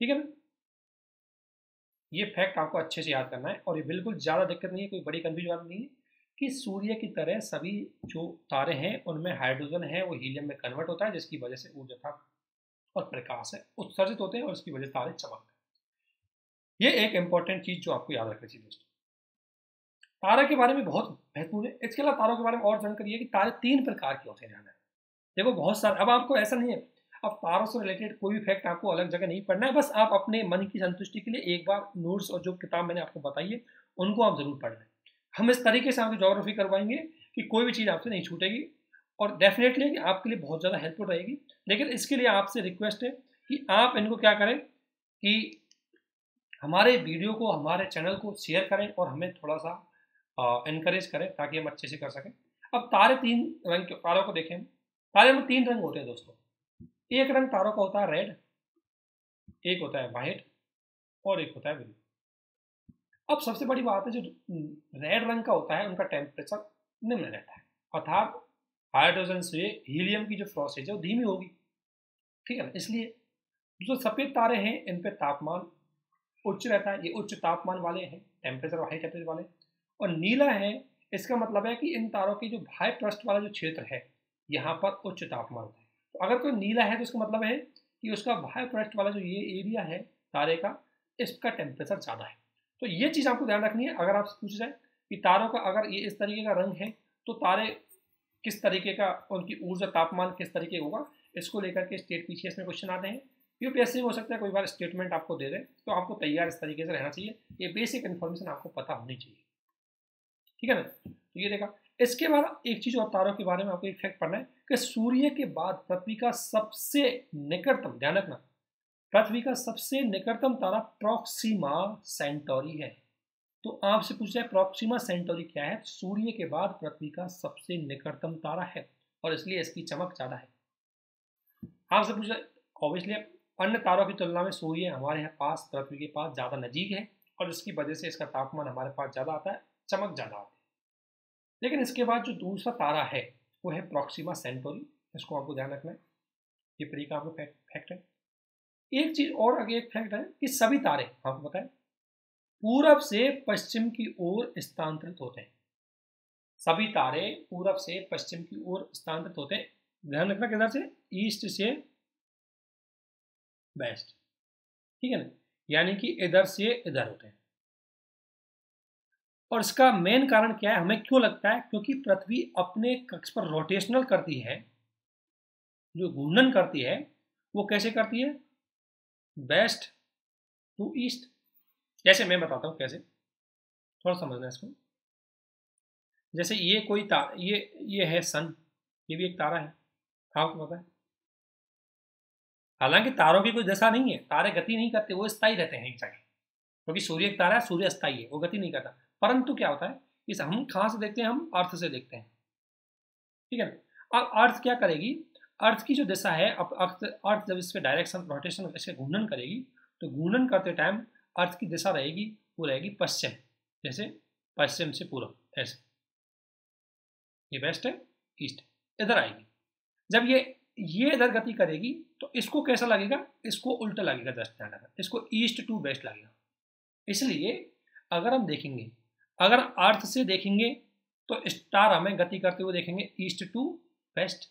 ठीक है ना। ये फैक्ट आपको अच्छे से याद करना है, और ये बिल्कुल ज़्यादा दिक्कत नहीं है, कोई बड़ी कन्फ्यूज बात नहीं है कि सूर्य की तरह सभी जो तारे हैं उनमें हाइड्रोजन है, वो हीलियम में कन्वर्ट होता है, जिसकी वजह से ऊर्जा और प्रकाश है उत्सर्जित होते हैं और इसकी वजह से तारे चमकते हैं। ये एक इंपॉर्टेंट चीज जो आपको याद रखनी चाहिए दोस्तों। तारा के बारे में बहुत महत्वपूर्ण है। इसके अलावा तारों के बारे में और जानकारी है कि तारे 3 प्रकार के होते हैं। ध्यान है, देखो बहुत सारे, अब आपको ऐसा नहीं है अब तारों से रिलेटेड कोई भी फैक्ट आपको अलग जगह नहीं पढ़ना है, बस आप अपने मन की संतुष्टि के लिए एक बार नोट्स और जो किताब मैंने आपको बताई है उनको आप जरूर पढ़ लें। हम इस तरीके से आपकी ज्योग्राफी करवाएंगे कि कोई भी चीज़ आपसे नहीं छूटेगी, और डेफिनेटली कि आपके लिए बहुत ज़्यादा हेल्पफुल रहेगी। लेकिन इसके लिए आपसे रिक्वेस्ट है कि आप इनको क्या करें कि हमारे वीडियो को, हमारे चैनल को शेयर करें और हमें थोड़ा सा इनकरेज करें ताकि हम अच्छे से कर सकें। अब तारे 3 रंग के, तारों को देखें, तारे में 3 रंग होते हैं दोस्तों। एक रंग तारों का होता है रेड, एक होता है वाइट, और एक होता है ब्लू। अब सबसे बड़ी बात है, जो रेड रंग का होता है उनका टेम्परेचर निम्न रहता है, अर्थात हाइड्रोजन से हीलियम की जो प्रोसेस है वो धीमी होगी, ठीक है ना। इसलिए जो सफेद तारे हैं इन पे तापमान उच्च रहता है, ये उच्च तापमान वाले हैं, टेम्परेचर हाई टेम्परेचर वाले। और नीला है, इसका मतलब है कि इन तारों की जो बाह्य पृष्ठ वाला जो क्षेत्र है यहाँ पर उच्च तापमान होता है। तो अगर कोई नीला है तो इसका मतलब है कि उसका बाह्य पृष्ठ वाला जो ये एरिया है तारे का, इसका टेम्परेचर ज़्यादा है। तो ये चीज़ आपको ध्यान रखनी है। अगर आप पूछ जाए कि तारों का अगर ये इस तरीके का रंग है तो तारे किस तरीके का, उनकी ऊर्जा तापमान किस तरीके होगा, इसको लेकर के स्टेट पीसीएस में क्वेश्चन आते हैं। यूपीएससी में हो सकता है कोई बार स्टेटमेंट आपको दे दे, तो आपको तैयार इस तरीके से रहना चाहिए। ये बेसिक इन्फॉर्मेशन आपको पता होनी चाहिए, ठीक है ना। तो ये देखा। इसके बाद एक चीज और तारों के बारे में आपको एक फैक्ट पढ़ना है कि सूर्य के बाद पृथ्वी का सबसे निकटतम, ध्यान रखना, पृथ्वी का सबसे निकटतम तारा प्रॉक्सिमा सेंटोरी है। तो आपसे पूछा है प्रॉक्सिमा सेंटोरी क्या है, सूर्य के बाद पृथ्वी का सबसे निकटतम तारा है और इसलिए इसकी चमक ज्यादा है। आपसे पूछा ऑब्वियसली अन्य तारों की तुलना में सूर्य हमारे यहाँ पास, पृथ्वी के पास ज्यादा नजीक है और इसकी वजह से इसका तापमान हमारे पास ज्यादा आता है, चमक ज्यादा आती है। लेकिन इसके बाद जो दूसरा तारा है वो है प्रॉक्सिमा सेंटोरी, इसको आपको ध्यान रखना है, ये प्री का आपको फैक्ट है। एक चीज और आगे एक फैक्ट है कि सभी तारे आपको पता है पूरब से पश्चिम की ओर स्थानांतरित होते हैं। सभी तारे पूरब से पश्चिम की ओर स्थानांतरित होते हैं। ध्यान रखना किधर से, ईस्ट से वेस्ट, ठीक है ना, यानी कि इधर से इधर होते हैं। और इसका मेन कारण क्या है, हमें क्यों लगता है, क्योंकि पृथ्वी अपने कक्ष पर रोटेशनल करती है, जो घूर्णन करती है वो कैसे करती है, वेस्ट टू ईस्ट। जैसे मैं बताता हूँ कैसे, थोड़ा समझना इसको। जैसे ये कोई ये है सन, ये भी एक तारा है, आपको पता है। हालांकि तारों की कोई दशा नहीं है, तारे गति नहीं करते, वो स्थायी रहते हैं एक जगह, क्योंकि सूर्य एक तारा है, सूर्य अस्थायी है, वो गति नहीं करता। परंतु क्या होता है, इस हम कहाँ से देखते हैं, हम अर्थ से देखते हैं, ठीक है ना। अब अर्थ क्या करेगी, अर्थ की जो दिशा है, अब अर्थ जब इसके डायरेक्शन रोटेशन इसके घूर्णन करेगी, तो घूर्णन करते टाइम अर्थ की दिशा रहेगी, वो रहेगी पश्चिम, जैसे पश्चिम से पूर्व, ऐसे ये वेस्ट है, ईस्ट इधर आएगी। जब ये इधर गति करेगी तो इसको कैसा लगेगा, इसको उल्टा लगेगा, जस्ट ध्यान रखना, इसको ईस्ट टू वेस्ट लगेगा। इसलिए अगर हम देखेंगे, अगर अर्थ से देखेंगे तो स्टार हमें गति करते हुए देखेंगे ईस्ट टू वेस्ट,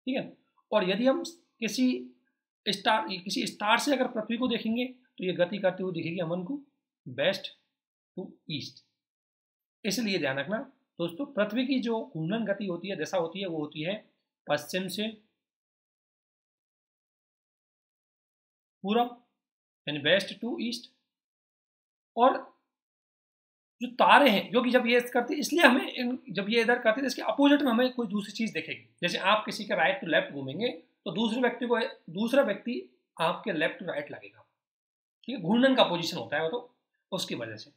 ठीक है। और यदि हम किसी स्टार से अगर पृथ्वी को देखेंगे तो ये गति करते हुए दिखेगी हमन को वेस्ट टू ईस्ट। इसलिए ध्यान रखना दोस्तों पृथ्वी की जो घूर्णन गति होती है, दिशा होती है, वो होती है पश्चिम से पूरब, यानी वेस्ट टू ईस्ट। और जो तारे हैं, जो कि जब ये करते हैं, इसलिए हमें जब ये इधर करते हैं इसके अपोजिट में हमें कोई दूसरी चीज दिखेगी। जैसे आप किसी का राइट टू लेफ्ट घूमेंगे तो दूसरा व्यक्ति आपके लेफ्ट टू राइट लगेगा, ठीक है। घूर्णन का पोजीशन होता है वो, तो उसकी वजह से।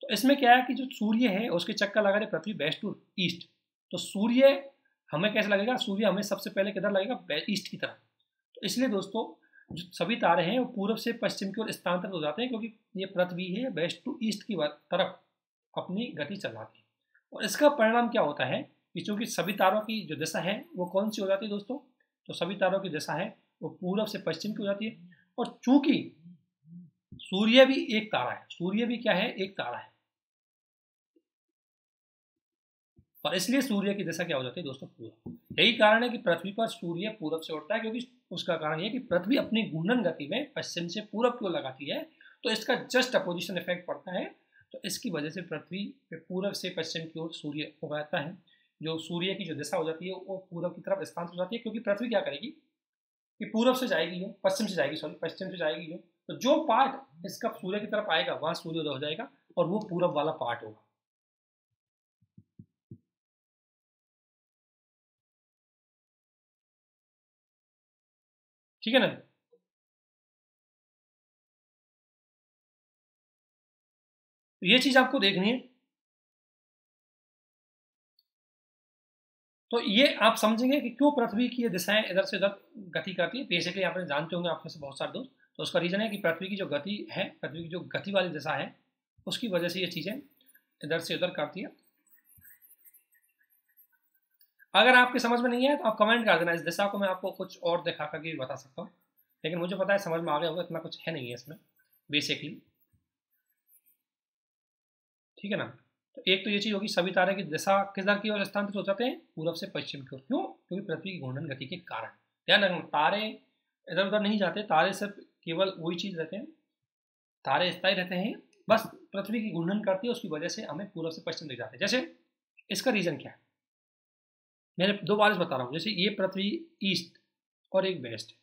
तो इसमें क्या है कि जो सूर्य है उसके चक्कर लगा रहे पृथ्वी वेस्ट टू ईस्ट, तो सूर्य हमें कैसे लगेगा, सूर्य हमें सबसे पहले किधर लगेगा, ईस्ट की तरफ। तो इसलिए दोस्तों जो सभी तारे हैं वो पूर्व से पश्चिम की ओर स्थानांतरित हो जाते हैं, क्योंकि ये पृथ्वी है वेस्ट टू ईस्ट की तरफ अपनी गति चलाती है। और इसका परिणाम क्या होता है कि चूंकि सभी तारों की जो दिशा है वो कौन सी हो जाती है दोस्तों, तो सभी तारों की दिशा है वो पूर्व से पश्चिम की हो जाती है। और चूंकि सूर्य भी एक तारा है, सूर्य भी क्या है, एक तारा है, और इसलिए सूर्य की दिशा क्या हो जाती है दोस्तों, पूर्व। यही कारण है कि पृथ्वी पर सूर्य पूरब से उठता है, क्योंकि उसका कारण यह कि पृथ्वी अपनी घूर्णन गति में पश्चिम से पूरब की ओर लगाती है, तो इसका जस्ट अपोजिशन इफेक्ट पड़ता है। तो इसकी वजह से पृथ्वी पे पूरब से पश्चिम की ओर सूर्य उगाता है। जो सूर्य की जो दिशा हो जाती है वो पूरब की तरफ स्थानांतरित हो जाती है, क्योंकि पृथ्वी क्या करेगी कि पूरब से जाएगी, जो पश्चिम से जाएगी, पश्चिम से जाएगी जो, तो जो पार्ट इसका सूर्य की तरफ आएगा वहां सूर्योदय हो जाएगा, और वो पूरब वाला पार्ट होगा। ठीक है ना। तो ये चीज आपको देखनी है। तो ये आप समझेंगे कि क्यों पृथ्वी की ये दिशाएं इधर से उधर गति करती है। बेसिकली आप जानते होंगे, आप में से बहुत सारे दोस्त, तो उसका रीजन है कि पृथ्वी की जो गति है, पृथ्वी की जो गति वाली दिशा है, उसकी वजह से ये चीजें इधर से उधर करती है। अगर आपके समझ में नहीं है तो आप कमेंट कर देना, इस दिशा को मैं आपको कुछ और दिखा करके बता सकता हूँ, लेकिन मुझे पता है समझ में आ गया होगा, इतना कुछ है नहीं है इसमें बेसिकली। ठीक है ना। तो एक तो ये चीज होगी, सभी तारे की दिशा किधर की ओर स्थानांतरित हो जाते हैं, पूरब से पश्चिम की ओर। क्यों? क्योंकि पृथ्वी की घूर्णन गति के कारण। ध्यान रखना, तारे इधर उधर नहीं जाते, तारे सिर्फ केवल वही चीज रहते हैं, तारे स्थायी रहते हैं, बस पृथ्वी की घूर्णन करती है, उसकी वजह से हमें पूरब से पश्चिम दिख जाते हैं। जैसे इसका रीजन क्या है, मैंने दो बार बता रहा हूँ। जैसे ये पृथ्वी ईस्ट और एक वेस्ट है,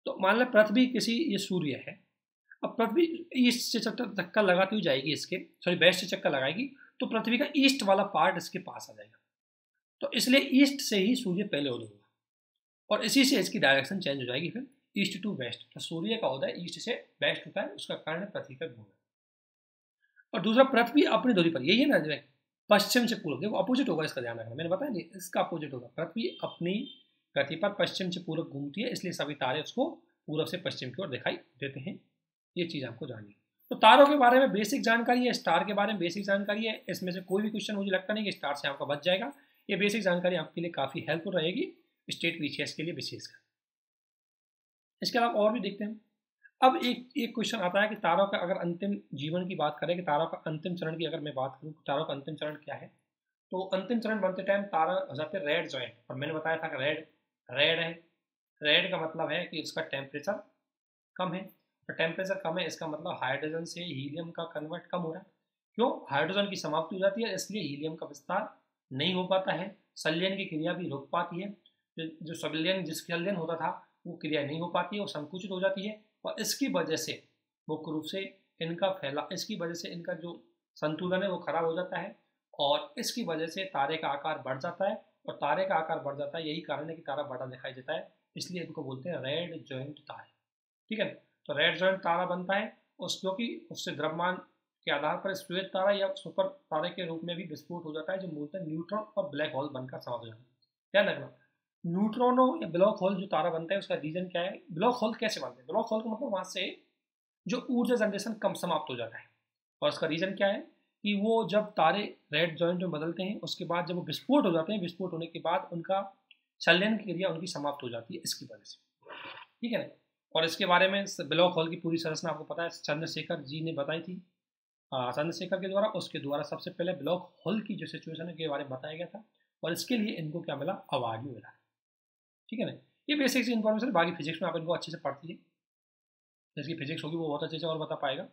तो मान लो पृथ्वी किसी, ये सूर्य है, अब पृथ्वी ईस्ट से चक्कर लगाती हुई जाएगी, इसके वेस्ट से चक्कर लगाएगी, तो पृथ्वी का ईस्ट वाला पार्ट इसके पास आ जाएगा, तो इसलिए ईस्ट से ही सूर्य पहले उदय होगा, और इसी से इसकी डायरेक्शन चेंज हो जाएगी, फिर ईस्ट टू वेस्ट। तो सूर्य का उदय ईस्ट से वेस्ट होता है, उसका कारण है पृथ्वी का घूमना। और दूसरा, पृथ्वी अपनी दूरी पर, यही है ना जो पश्चिम से पूर्व, देखो अपोजिट होगा, इसका ध्यान रखना, मैंने बताया नहीं, इसका अपोजिट होगा। पृथ्वी अपनी गति पर पश्चिम से पूर्व घूमती है, इसलिए सभी तारे उसको पूर्व से पश्चिम की ओर दिखाई देते हैं। ये चीज आपको जाननी है। तो तारों के बारे में बेसिक जानकारी है, स्टार के बारे में बेसिक जानकारी है, इसमें से कोई भी क्वेश्चन मुझे लगता नहीं कि स्टार से आपका बच जाएगा। ये बेसिक जानकारी आपके लिए काफी हेल्पफुल रहेगी स्टेट पीसीएस के लिए विशेषकर। इसके अलावा और भी देखते हैं। अब एक क्वेश्चन आता है कि तारों का अगर अंतिम जीवन की बात करें, कि तारों का अंतिम चरण की अगर मैं बात करूं, तारों का अंतिम चरण क्या है, तो अंतिम चरण बनते टाइम तारा हो जाते हैं रेड जॉइंट। और मैंने बताया था कि रेड है, रेड का मतलब है कि इसका टेम्परेचर कम है, तो टेम्परेचर कम है इसका मतलब हाइड्रोजन से हीलियम का कन्वर्ट कम हो रहा है। क्यों? हाइड्रोजन की समाप्ति हो जाती है, इसलिए हीलियम का विस्तार नहीं हो पाता है, संलयन की क्रिया भी रुक पाती है, जो संलयन होता था वो क्रिया नहीं हो पाती है, वो संकुचित हो जाती है, और इसकी वजह से मुख्य रूप से इसकी वजह से इनका जो संतुलन है वो खराब हो जाता है, और इसकी वजह से तारे का आकार बढ़ जाता है, और तारे का आकार बढ़ जाता है, यही कारण है कि तारा बड़ा दिखाई देता है, इसलिए इनको बोलते हैं रेड जॉइंट तारे। ठीक है, तो रेड जॉइंट तारा बनता है क्योंकि उससे द्रव्यमान के आधार पर श्वेत तारा या सुपर तारे के रूप में भी विस्फोट हो जाता है, जो मूलतः न्यूट्रॉन और ब्लैक होल बनकर समाप्त हो जाता है। ध्यान रखना, न्यूट्रॉनो या ब्लैक होल जो तारा बनता है उसका रीजन क्या है, ब्लैक होल कैसे बनते हैं, ब्लैक होल का मतलब वहां से जो ऊर्जा जनरेशन कम समाप्त हो जाता है, और उसका रीजन क्या है कि वो जब तारे रेड जॉइंट में बदलते हैं उसके बाद जब वो विस्फोट हो जाते हैं, विस्फोट होने के बाद उनका संलयन की क्रिया उनकी समाप्त हो जाती है, इसकी वजह से। ठीक है ना। और इसके बारे में ब्लैक होल की पूरी संरचना आपको पता है, चंद्रशेखर जी ने बताई थी, चंद्रशेखर के द्वारा, उसके द्वारा सबसे पहले ब्लैक होल की जो सिचुएशन है के बारे में बताया गया था, और इसके लिए इनको क्या मिला, अवार्ड भी मिला। ठीक है ना। ये बेसिक सी इन्फॉर्मेशन, बाकी फिजिक्स में आप इनको अच्छे से पढ़ती है, जिसकी फिजिक्स होगी वो बहुत अच्छे से और बता पाएगा,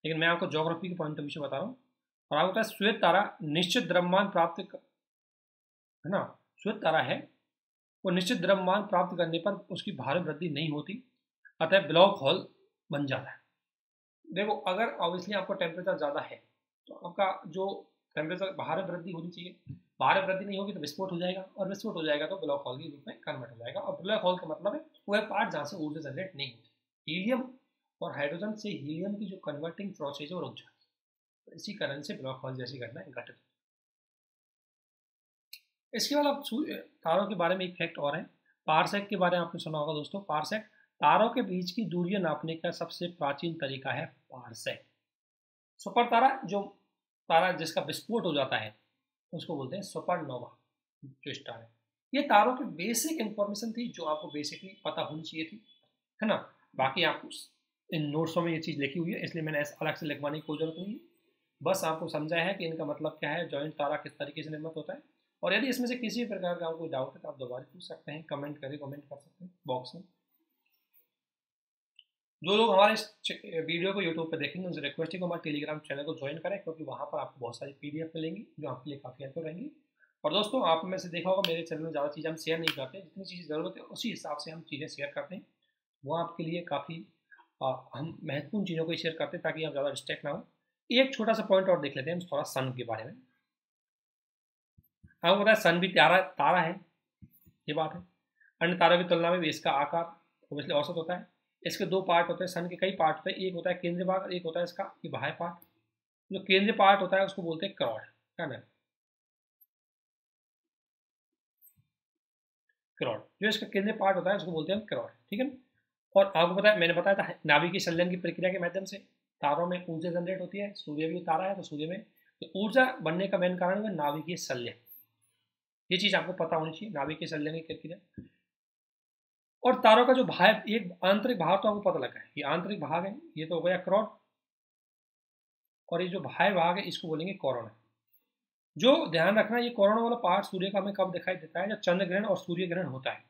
लेकिन मैं आपको ज्योग्राफी के पॉइंट ऑफ व्यू से बता रहा हूँ। और आगे होता है श्वेत तारा निश्चित द्रव्यमान प्राप्त है ना, श्वेत तारा है वो निश्चित द्रव्यमान प्राप्त करने पर उसकी भार वृद्धि नहीं होती, अतः ब्लैक होल बन जाता है। देखो अगर ऑब्वियसली आपको टेम्परेचर ज़्यादा है तो आपका जो टेम्परेचर भार वृद्धि होनी चाहिए, भार वृद्धि नहीं होगी तो विस्फोट हो जाएगा, और विस्फोट हो जाएगा तो ब्लैक होल के रूप में कन्वर्ट हो जाएगा। और ब्लैक होल का मतलब है वह पार्ट जहाँ से ऊर्जा जनरेट नहीं होती। हीलियम और हाइड्रोजन से हीलियम की जो कन्वर्टिंग प्रोसेस है वो रुक जाती है, तो इसी कारण से ब्लैक होल जैसी घटनाएं घटित। इसके बाद आप तारों के बारे में एक फैक्ट और है, पारसेक के बारे में आपने सुना होगा दोस्तों। पारसेक तारों के बीच की दूरियां नापने का सबसे प्राचीन तरीका है पारसेक। सुपर तारा जो तारा जिसका विस्फोट हो जाता है उसको बोलते हैं सुपरनोवा जो स्टार है। ये तारों की बेसिक इंफॉर्मेशन थी जो आपको बेसिकली पता होनी चाहिए थी, है ना। बाकी आपको इन नोट्सों में ये चीज़ लिखी हुई है इसलिए मैंने अलग से लिखवाने की कोई जरूरत नहीं है, बस आपको समझाया है कि इनका मतलब क्या है, जॉइंट तारा किस तरीके से निर्मित होता है। और यदि इसमें से किसी प्रकार का कोई डाउट है तो आप दोबारा पूछ सकते हैं, कमेंट कर सकते हैं बॉक्स में। जो लोग हमारे इस वीडियो को यूट्यूब पर देखेंगे उनसे रिक्वेस्ट है कि हमारे टेलीग्राम चैनल को ज्वाइन करें, क्योंकि वहाँ पर आपको बहुत सारी PDF मिलेंगी जो आपके लिए काफ़ी हेल्पफुल रहेंगी। और दोस्तों आप में से देखा होगा मेरे चैनल में ज़्यादा चीज़ें हम शेयर नहीं करते, जितनी चीज़ें ज़रूरत है उसी हिसाब से हम चीज़ें शेयर करते हैं, वो आपके लिए काफ़ी हम महत्वपूर्ण चीज़ों को शेयर करते हैं ताकि आप ज़्यादा डिस्ट्रैक्ट ना हो। एक छोटा सा पॉइंट और देख लेते हैं हम थोड़ा सन के बारे में। आपको पता है सन भी तारा है, ये बात है। अन्य तारों की तुलना में भी इसका आकार ऑब्वियसली औसत होता है। इसके दो पार्ट होते हैं, सन के कई पार्ट होते हैं, एक होता है केंद्रीय भाग और एक होता है इसका ये बाह्य पार्ट। जो केंद्रीय पार्ट होता है उसको बोलते हैं क्रॉड, क्या ना, क्रॉड। जो इसका केंद्रीय पार्ट होता है उसको बोलते हैं क्रॉड, ठीक है। और आपको पता है मैंने बताया था नाभिकीय संलयन की प्रक्रिया के माध्यम से तारों में ऊर्जा जनरेट होती है। सूर्य भी तारा है तो सूर्य में तो ऊर्जा बनने का मेन कारण है नाभिकीय संलयन। ये चीज आपको पता होनी चाहिए, नाभिकीय संलयन की प्रक्रिया। और तारों का जो भाग एक आंतरिक भाग तो आपको पता लगा है, ये आंतरिक भाग है, ये तो हो गया क्रॉड। और ये जो बाह्य भाग है इसको बोलेंगे कोरोना। जो ध्यान रखना ये कोरोना वाला पार्ट सूर्य का हमें कब दिखाई देता है, जब चंद्र ग्रहण और सूर्य ग्रहण होता है।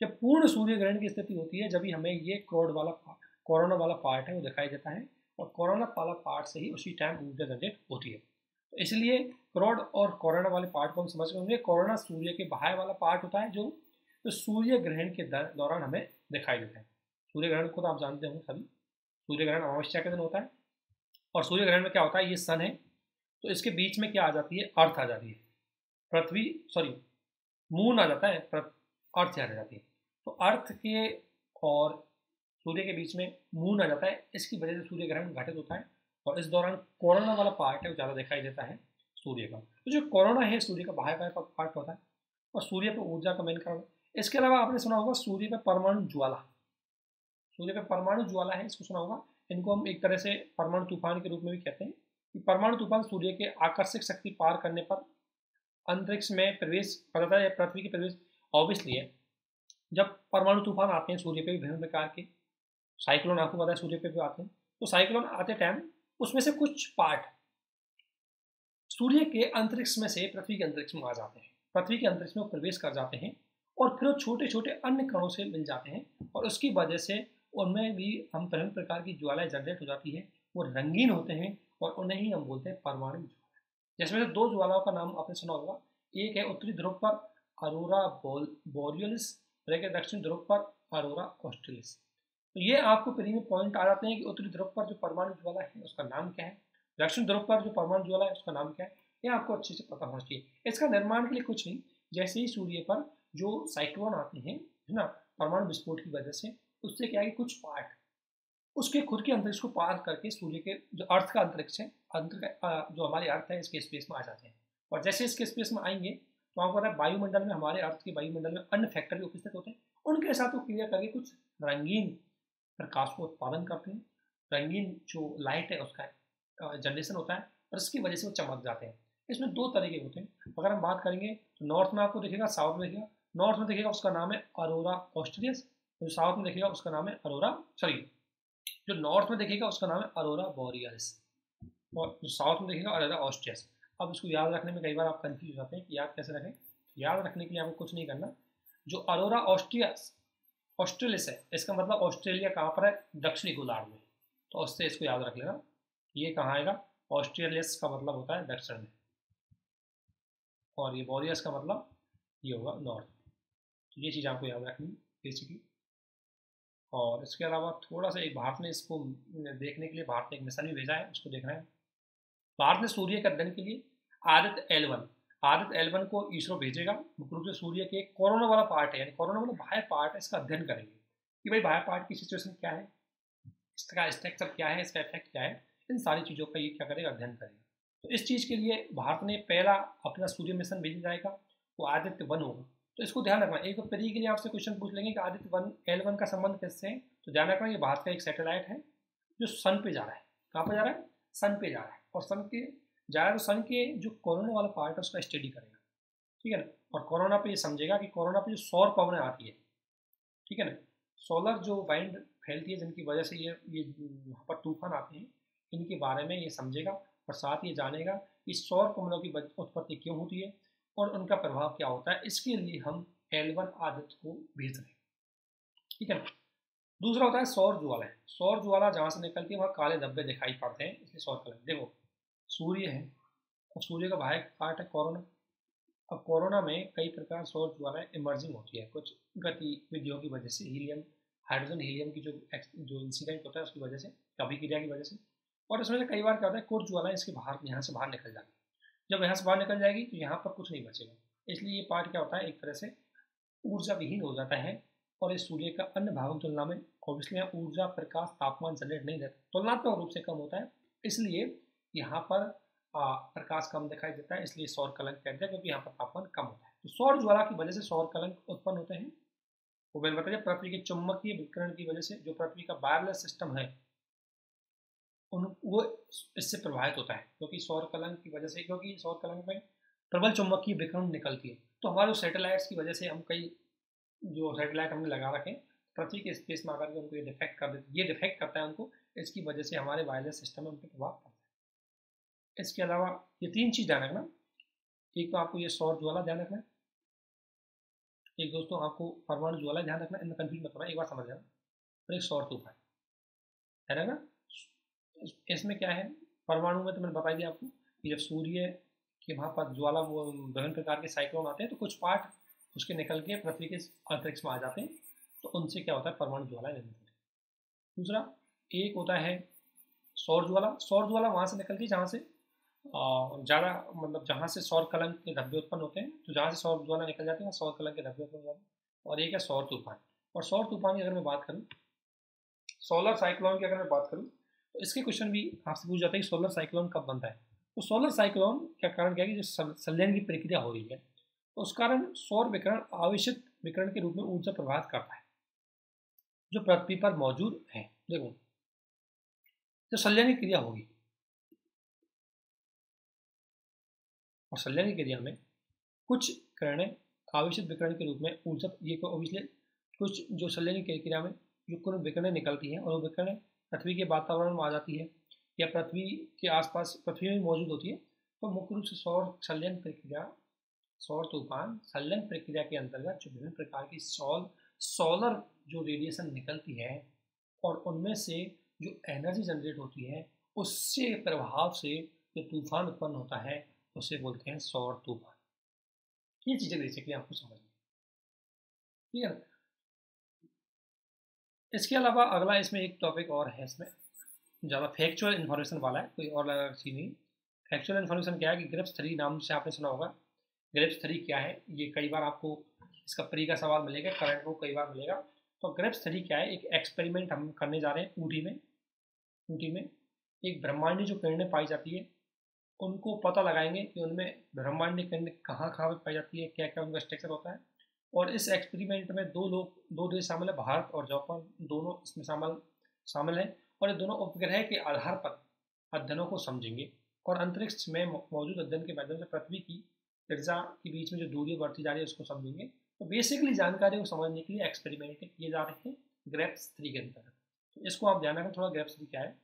जब पूर्ण सूर्य ग्रहण की स्थिति होती है जब हमें ये कोरोना वाला पार्ट है वो दिखाई देता है, और कोरोना वाला पार्ट से ही उसी टाइम ऊर्जा जनरेट होती है। तो इसलिए क्रॉड और कोरोना वाले पार्ट को हम समझ गए। कोरोना सूर्य के बाह्य वाला पार्ट होता है जो सूर्य ग्रहण के दौरान हमें दिखाई देता है। सूर्य ग्रहण को तो आप जानते होंगे सभी, सूर्य ग्रहण अमावस्या के दिन होता है। और सूर्य ग्रहण में क्या होता है, ये सन है तो इसके बीच में क्या आ जाती है, अर्थ आ जाती है, मून आ जाता है, अर्थ आ जाती है। तो अर्थ के और सूर्य के बीच में मून आ जाता है, इसकी वजह से सूर्य ग्रहण घटित होता है। और इस दौरान कोरोना वाला पार्ट है वो ज़्यादा दिखाई देता है सूर्य का। तो जो कोरोना है सूर्य का बाह्य पार्ट होता है और सूर्य पर ऊर्जा का मेन कारण। इसके अलावा आपने सुना होगा सूर्य पर परमाणु ज्वाला, सूर्य पर परमाणु ज्वाला है, इसको सुना होगा। इनको हम एक तरह से परमाणु तूफान के रूप में भी कहते हैं। कि परमाणु तूफान सूर्य के आकर्षक शक्ति पार करने पर अंतरिक्ष में प्रवेश करता है, पृथ्वी के प्रवेश ऑब्वियसली है। जब परमाणु तूफान आते हैं सूर्य पे भी विभिन्न प्रकार के साइक्लोन आपको पता है सूर्य पे भी आते हैं, तो साइक्लोन आते टाइम उसमें से कुछ पार्ट सूर्य के अंतरिक्ष में से पृथ्वी के अंतरिक्ष में आ जाते हैं, पृथ्वी के अंतरिक्ष में प्रवेश कर जाते हैं और फिर छोटे छोटे अन्य कणों से मिल जाते हैं, और उसकी वजह से उनमें भी हम विभिन्न प्रकार की ज्वालाएं जनरेट हो जाती है। वो रंगीन होते हैं और उन्हें ही हम बोलते हैं परमाणु ज्वाला। जिसमें से दो ज्वालाओं का नाम आपने सुना होगा, एक है उत्तरी ध्रुव पर अरोरा बोरियलिस, और एक है दक्षिण ध्रुव पर अरोरा ऑस्ट्रेलिस। तो ये आपको प्री में पॉइंट आ जाते हैं कि उत्तरी ध्रुव पर जो परमाणु ज्वाला है उसका नाम क्या है, दक्षिण ध्रुव पर जो परमाणु ज्वाला है उसका नाम क्या है, ये आपको अच्छे से पता होना चाहिए। इसका निर्माण के लिए कुछ नहीं, जैसे ही सूर्य पर जो साइक्लोन आते हैं है ना परमाणु विस्फोट की वजह से, उससे क्या है कुछ पार्ट उसके खुद के अंतरिक्ष को पार करके सूर्य के जो अर्थ का अंतरिक्ष है, जो हमारे अर्थ है इसके स्पेस में आ जाते हैं। और जैसे इसके स्पेस में आएंगे तो आपको पता है वायुमंडल में, हमारे अर्थ के वायुमंडल में अन्य फैक्टर भी उपस्थित होते हैं, उनके साथ वो क्रिया करके कुछ रंगीन प्रकाश को उत्पादन करते हैं। रंगीन जो लाइट है उसका जनरेशन होता है और इसकी वजह से वो चमक जाते हैं। इसमें दो तरीके होते हैं। अगर हम बात करेंगे तो नॉर्थ में आपको दिखेगा, साउथ में दिखेगा। नॉर्थ में दिखेगा उसका नाम है अरोरा ऑस्ट्रेलिस, जो साउथ में दिखेगा उसका नाम है जो नॉर्थ में दिखेगा उसका नाम है अरोरा बोरियलिस, और जो साउथ में दिखेगा अरोरा ऑस्ट्रेलिस। अब इसको याद रखने में कई बार आप कंफ्यूज हो जाते हैं कि याद कैसे रखें। याद रखने के लिए आपको कुछ नहीं करना, जो अरोरा ऑस्ट्रेलिस है इसका मतलब ऑस्ट्रेलिया कहाँ पर है, दक्षिणी गोलार्ध में, तो उससे इसको याद रख लेना। ये कहाँ आएगा, ऑस्ट्रेलियस का मतलब होता है दक्षिण में, और ये बोरियस का मतलब ये होगा नॉर्थ। तो ये चीज़ आपको याद रखनी बेसिकली। और इसके अलावा थोड़ा सा एक भारत ने इसको देखने के लिए भारत ने एक मिशन भी भेजा है, उसको देखना है। भारत ने सूर्य के अध्ययन के लिए आदित्य L1 को इसरो भेजेगा। मुख्य रूप से सूर्य के कोरोना वाला पार्ट है, यानी कोरोना मतलब बाह्य पार्ट है, इसका अध्ययन करेंगे कि भाई बाह्य पार्ट की सिचुएशन क्या है, इसका स्ट्रक्चर क्या है, इसका इफेक्ट क्या है, इन सारी चीज़ों का ये क्या करेगा, अध्ययन करेगा। तो इस चीज़ के लिए भारत ने पहला अपना सूर्य मिशन भेजा जाएगा, वो आदित्य-1 होगा। तो इसको ध्यान रखना, एक परी के लिए आपसे क्वेश्चन पूछ लेंगे कि आदित्य-L1 का संबंध किससे है, तो ध्यान रखना ये भारत का एक सैटेलाइट है जो सन पे जा रहा है। कहाँ पे जा रहा है, सन पे जा रहा है, और सन के जा रहा है तो सन के जो कोरोना वाला पार्ट है उसका स्टडी करेगा, ठीक है ना। और कोरोना पे ये समझेगा कि कोरोना पे जो सौर पवनें आती है, ठीक है ना, सोलर जो वाइंड फैलती है जिनकी वजह से ये यहाँ पर तूफान आते हैं, इनके बारे में ये समझेगा, और साथ ये जानेगा कि सौर पवनों की उत्पत्ति क्यों होती है और उनका प्रभाव क्या होता है। इसके लिए हम L1 आदित्य को भेज रहे हैं, ठीक है ना। दूसरा होता है सौर ज्वाला। सौर ज्वाला जहाँ से निकलती है वहाँ काले धब्बे दिखाई पड़ते हैं, इसलिए सौर कलर। देखो सूर्य है और सूर्य का बाह्य पार्ट है कोरोना। अब कोरोना में कई प्रकार सौर ज्वालाएं इमर्जिंग होती है, कुछ गतिविधियों की वजह से, हीलियम हाइड्रोजन हीलियम की जो इंसिडेंट होता है उसकी वजह से, अभिक्रिया की वजह से। और इसमें से कई बार क्या होता है, कुछ ज्वालाएं इसके बाहर यहाँ से बाहर निकल जाती है। जब यहाँ से बाहर निकल जाएगी तो यहाँ पर कुछ नहीं बचेगा, इसलिए ये पार्ट क्या होता है, एक तरह से ऊर्जा विहीन हो जाता है। और इस सूर्य का अन्य भागों की तुलना में ऑब्वियसली यहाँ ऊर्जा, प्रकाश, तापमान जनरेट नहीं देता, तुलनात्मक रूप से कम होता है, इसलिए यहाँ पर प्रकाश कम दिखाई देता है, इसलिए सौर कलंक कहते हैं, क्योंकि यहाँ पर तापमान कम होता है। तो सौर ज्वाला की वजह से सौर कलंक उत्पन्न होते हैं। वो मैंने बताया पृथ्वी के चुंबकीय विकिरण की वजह से, जो पृथ्वी का वायरलेस सिस्टम है वो इससे प्रभावित होता है, क्योंकि सौर कलंक की वजह से, क्योंकि सौर कलंक में प्रबल चुंबकीय विकिरण निकलती है। तो हमारे सैटेलाइट्स की वजह से हम कई जो सैटेलाइट हमने लगा रखे हैं पृथ्वी के स्पेस में आकर के उनको ये डिफेक्ट कर देते, ये डिफेक्ट करता है उनको, इसकी वजह से हमारे वायरलेस सिस्टम में उनके प्रभाव पड़ता है। इसके अलावा ये 3 चीज़ ध्यान रखना, एक तो आपको ये सौर ज्वाला ध्यान रखना है, एक दोस्तों आपको परमाणु ज्वाला ध्यान रखना, इनमें कंफ्यूज मत होना, एक बार समझ जाना, और एक सौर तूफान है ना। इसमें क्या है, परमाणु में तो मैंने बता दिया आपको कि जब सूर्य के वहाँ पर ज्वाला वो विभिन्न प्रकार के साइक्लोन आते हैं तो कुछ पार्ट उसके निकल के पृथ्वी के अंतरिक्ष में आ जाते हैं, तो उनसे क्या होता है, परमाणु ज्वाला निर्मित होती है। दूसरा एक होता है सौर ज्वाला। सौर ज्वाला वहाँ से निकलती है जहाँ से ज़्यादा, मतलब जहाँ से सौर कलंक के धब्बे उत्पन्न होते हैं, तो जहाँ से सौर ज्वाला निकल जाते हैं वहाँ सौर कलंक के धब्बे उत्पन्न होते हैं। और एक है सौर तूफान। और सौर तूफान की अगर मैं बात करूँ, सोलर साइक्लोन की अगर मैं बात करूँ, तो इसके क्वेश्चन भी आपसे पूछ जाता है कि सोलर साइक्लोन कब बनता है। तो सोलर साइक्लोन का कारण क्या है कि जो संलयन की प्रक्रिया हो रही है, तो उस कारण सौर विकिरण आवेशित विकिरण के रूप में ऊर्जा प्रभावित करता है जो पृथ्वी पर मौजूद है। देखो जो संलयन की क्रिया होगी, और संलयन की क्रिया में कुछ किरणें आवेशित विकिरण के रूप में ऊर्जा, ये ऑब्वियसली कुछ जो संलयन की क्रिया में जो कुछ विकिरणें निकलती हैं और वो विकिरणें पृथ्वी के वातावरण में आ जाती है या पृथ्वी के आसपास पृथ्वी में मौजूद होती है, तो मुख्य रूप से सौर संलयन प्रक्रिया, सौर तूफान संलयन प्रक्रिया के अंतर्गत जो विभिन्न प्रकार की सोलर जो रेडिएशन निकलती है और उनमें से जो एनर्जी जनरेट होती है, उससे प्रभाव से जो तूफान उत्पन्न होता है उसे बोलते हैं सौर तूफान। ये चीज़ें बेसिकली आपको समझनी, ठीक है। इसके अलावा अगला इसमें एक टॉपिक और है, इसमें ज़्यादा फैक्चुअल इन्फॉर्मेशन वाला है, कोई और अलग चीज़ नहीं। फैक्चुअल इन्फॉर्मेशन क्या है कि ग्रिप्स 3 नाम से आपने सुना होगा। ग्रिप्स 3 क्या है, ये कई बार आपको इसका प्री का सवाल मिलेगा, करंट को कई बार मिलेगा। तो ग्रिप्स 3 क्या है, एक एक्सपेरिमेंट हम करने जा रहे हैं ऊटी में एक ब्रह्मांडी जो किरणें पाई जाती है उनको पता लगाएंगे कि उनमें ब्रह्मांडी किरणें कहाँ कहाँ पर पाई जाती है, क्या क्या उनका स्ट्रक्चर होता है। और इस एक्सपेरिमेंट में 2 देश शामिल है, भारत और जापान, दोनों इसमें शामिल है। और ये दोनों उपग्रह के आधार पर अध्ययनों को समझेंगे और अंतरिक्ष में मौजूद अध्ययन के माध्यम से पृथ्वी की ऊर्जा के बीच में जो दूरी बढ़ती जा रही है उसको समझेंगे। तो बेसिकली जानकारी को समझने के लिए एक्सपेरिमेंट किए जा रहे हैं ग्रिप्स 3 के अंतर्गत। तो इसको आप ध्यान रखें थोड़ा, ग्रिप्स 3 क्या है।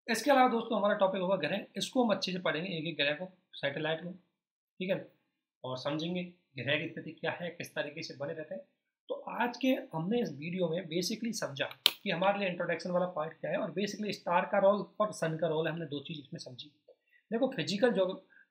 इसके अलावा दोस्तों हमारा टॉपिक होगा ग्रह, इसको हम अच्छे से पढ़ेंगे, एक एक ग्रह को, सैटेलाइट को, ठीक है, और समझेंगे ग्रह की स्थिति क्या है, किस तरीके से बने रहते हैं। तो आज के हमने इस वीडियो में बेसिकली समझा कि हमारे लिए इंट्रोडक्शन वाला पार्ट क्या है, और बेसिकली स्टार का रोल और सन का रोल है, हमने दो चीज़ इसमें समझी। देखो फिजिकल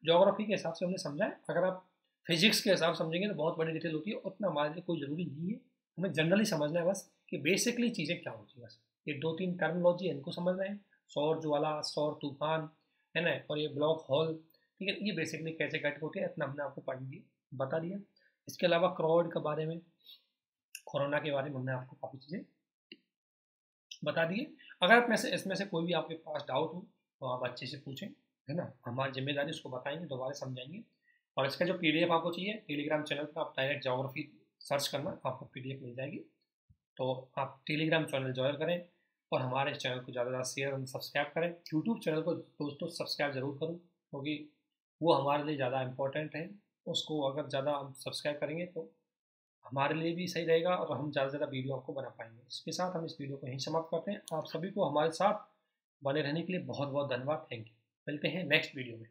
जोग्राफी के हिसाब से हमने समझा है, अगर आप फिजिक्स के हिसाब से समझेंगे तो बहुत बड़ी डिटेल होती है, उतना हमारे लिए कोई ज़रूरी नहीं है। हमें जनरली समझना है बस कि बेसिकली चीज़ें क्या होती है, बस ये 2-3 टर्मिनोलॉजी है, इनको समझना है। सौर ज्वाला, सौर तूफान, है ना, और ये ब्लैक होल, ठीक है, ये बेसिकली कैसे कट होते हैं, इतना हमने आपको पढ़ दिया, बता दिया। इसके अलावा क्राउड के बारे में, कोरोना के बारे में हमने आपको काफ़ी चीज़ें बता दिए। अगर आप में से इसमें से कोई भी आपके पास डाउट हो तो आप अच्छे से पूछें, है ना, हमारी जिम्मेदारी उसको बताएंगे, दोबारा समझाएंगे। और इसका जो पीडीएफ आपको चाहिए, टेलीग्राम चैनल पर आप डायरेक्ट ज्योग्राफी सर्च करना, आपको पीडीएफ मिल जाएगी। तो आप टेलीग्राम चैनल ज्वाइन करें और हमारे चैनल को ज़्यादा से शेयर और सब्सक्राइब करें। यूट्यूब चैनल को दोस्तों सब्सक्राइब ज़रूर करूँ, क्योंकि वो हमारे लिए ज़्यादा इम्पोर्टेंट है। उसको अगर ज़्यादा हम सब्सक्राइब करेंगे तो हमारे लिए भी सही रहेगा और हम ज़्यादा से ज़्यादा वीडियो आपको बना पाएंगे। इसके साथ हम इस वीडियो को यहीं समाप्त करते हैं। आप सभी को हमारे साथ बने रहने के लिए बहुत बहुत धन्यवाद। Thank you. मिलते हैं नेक्स्ट वीडियो में।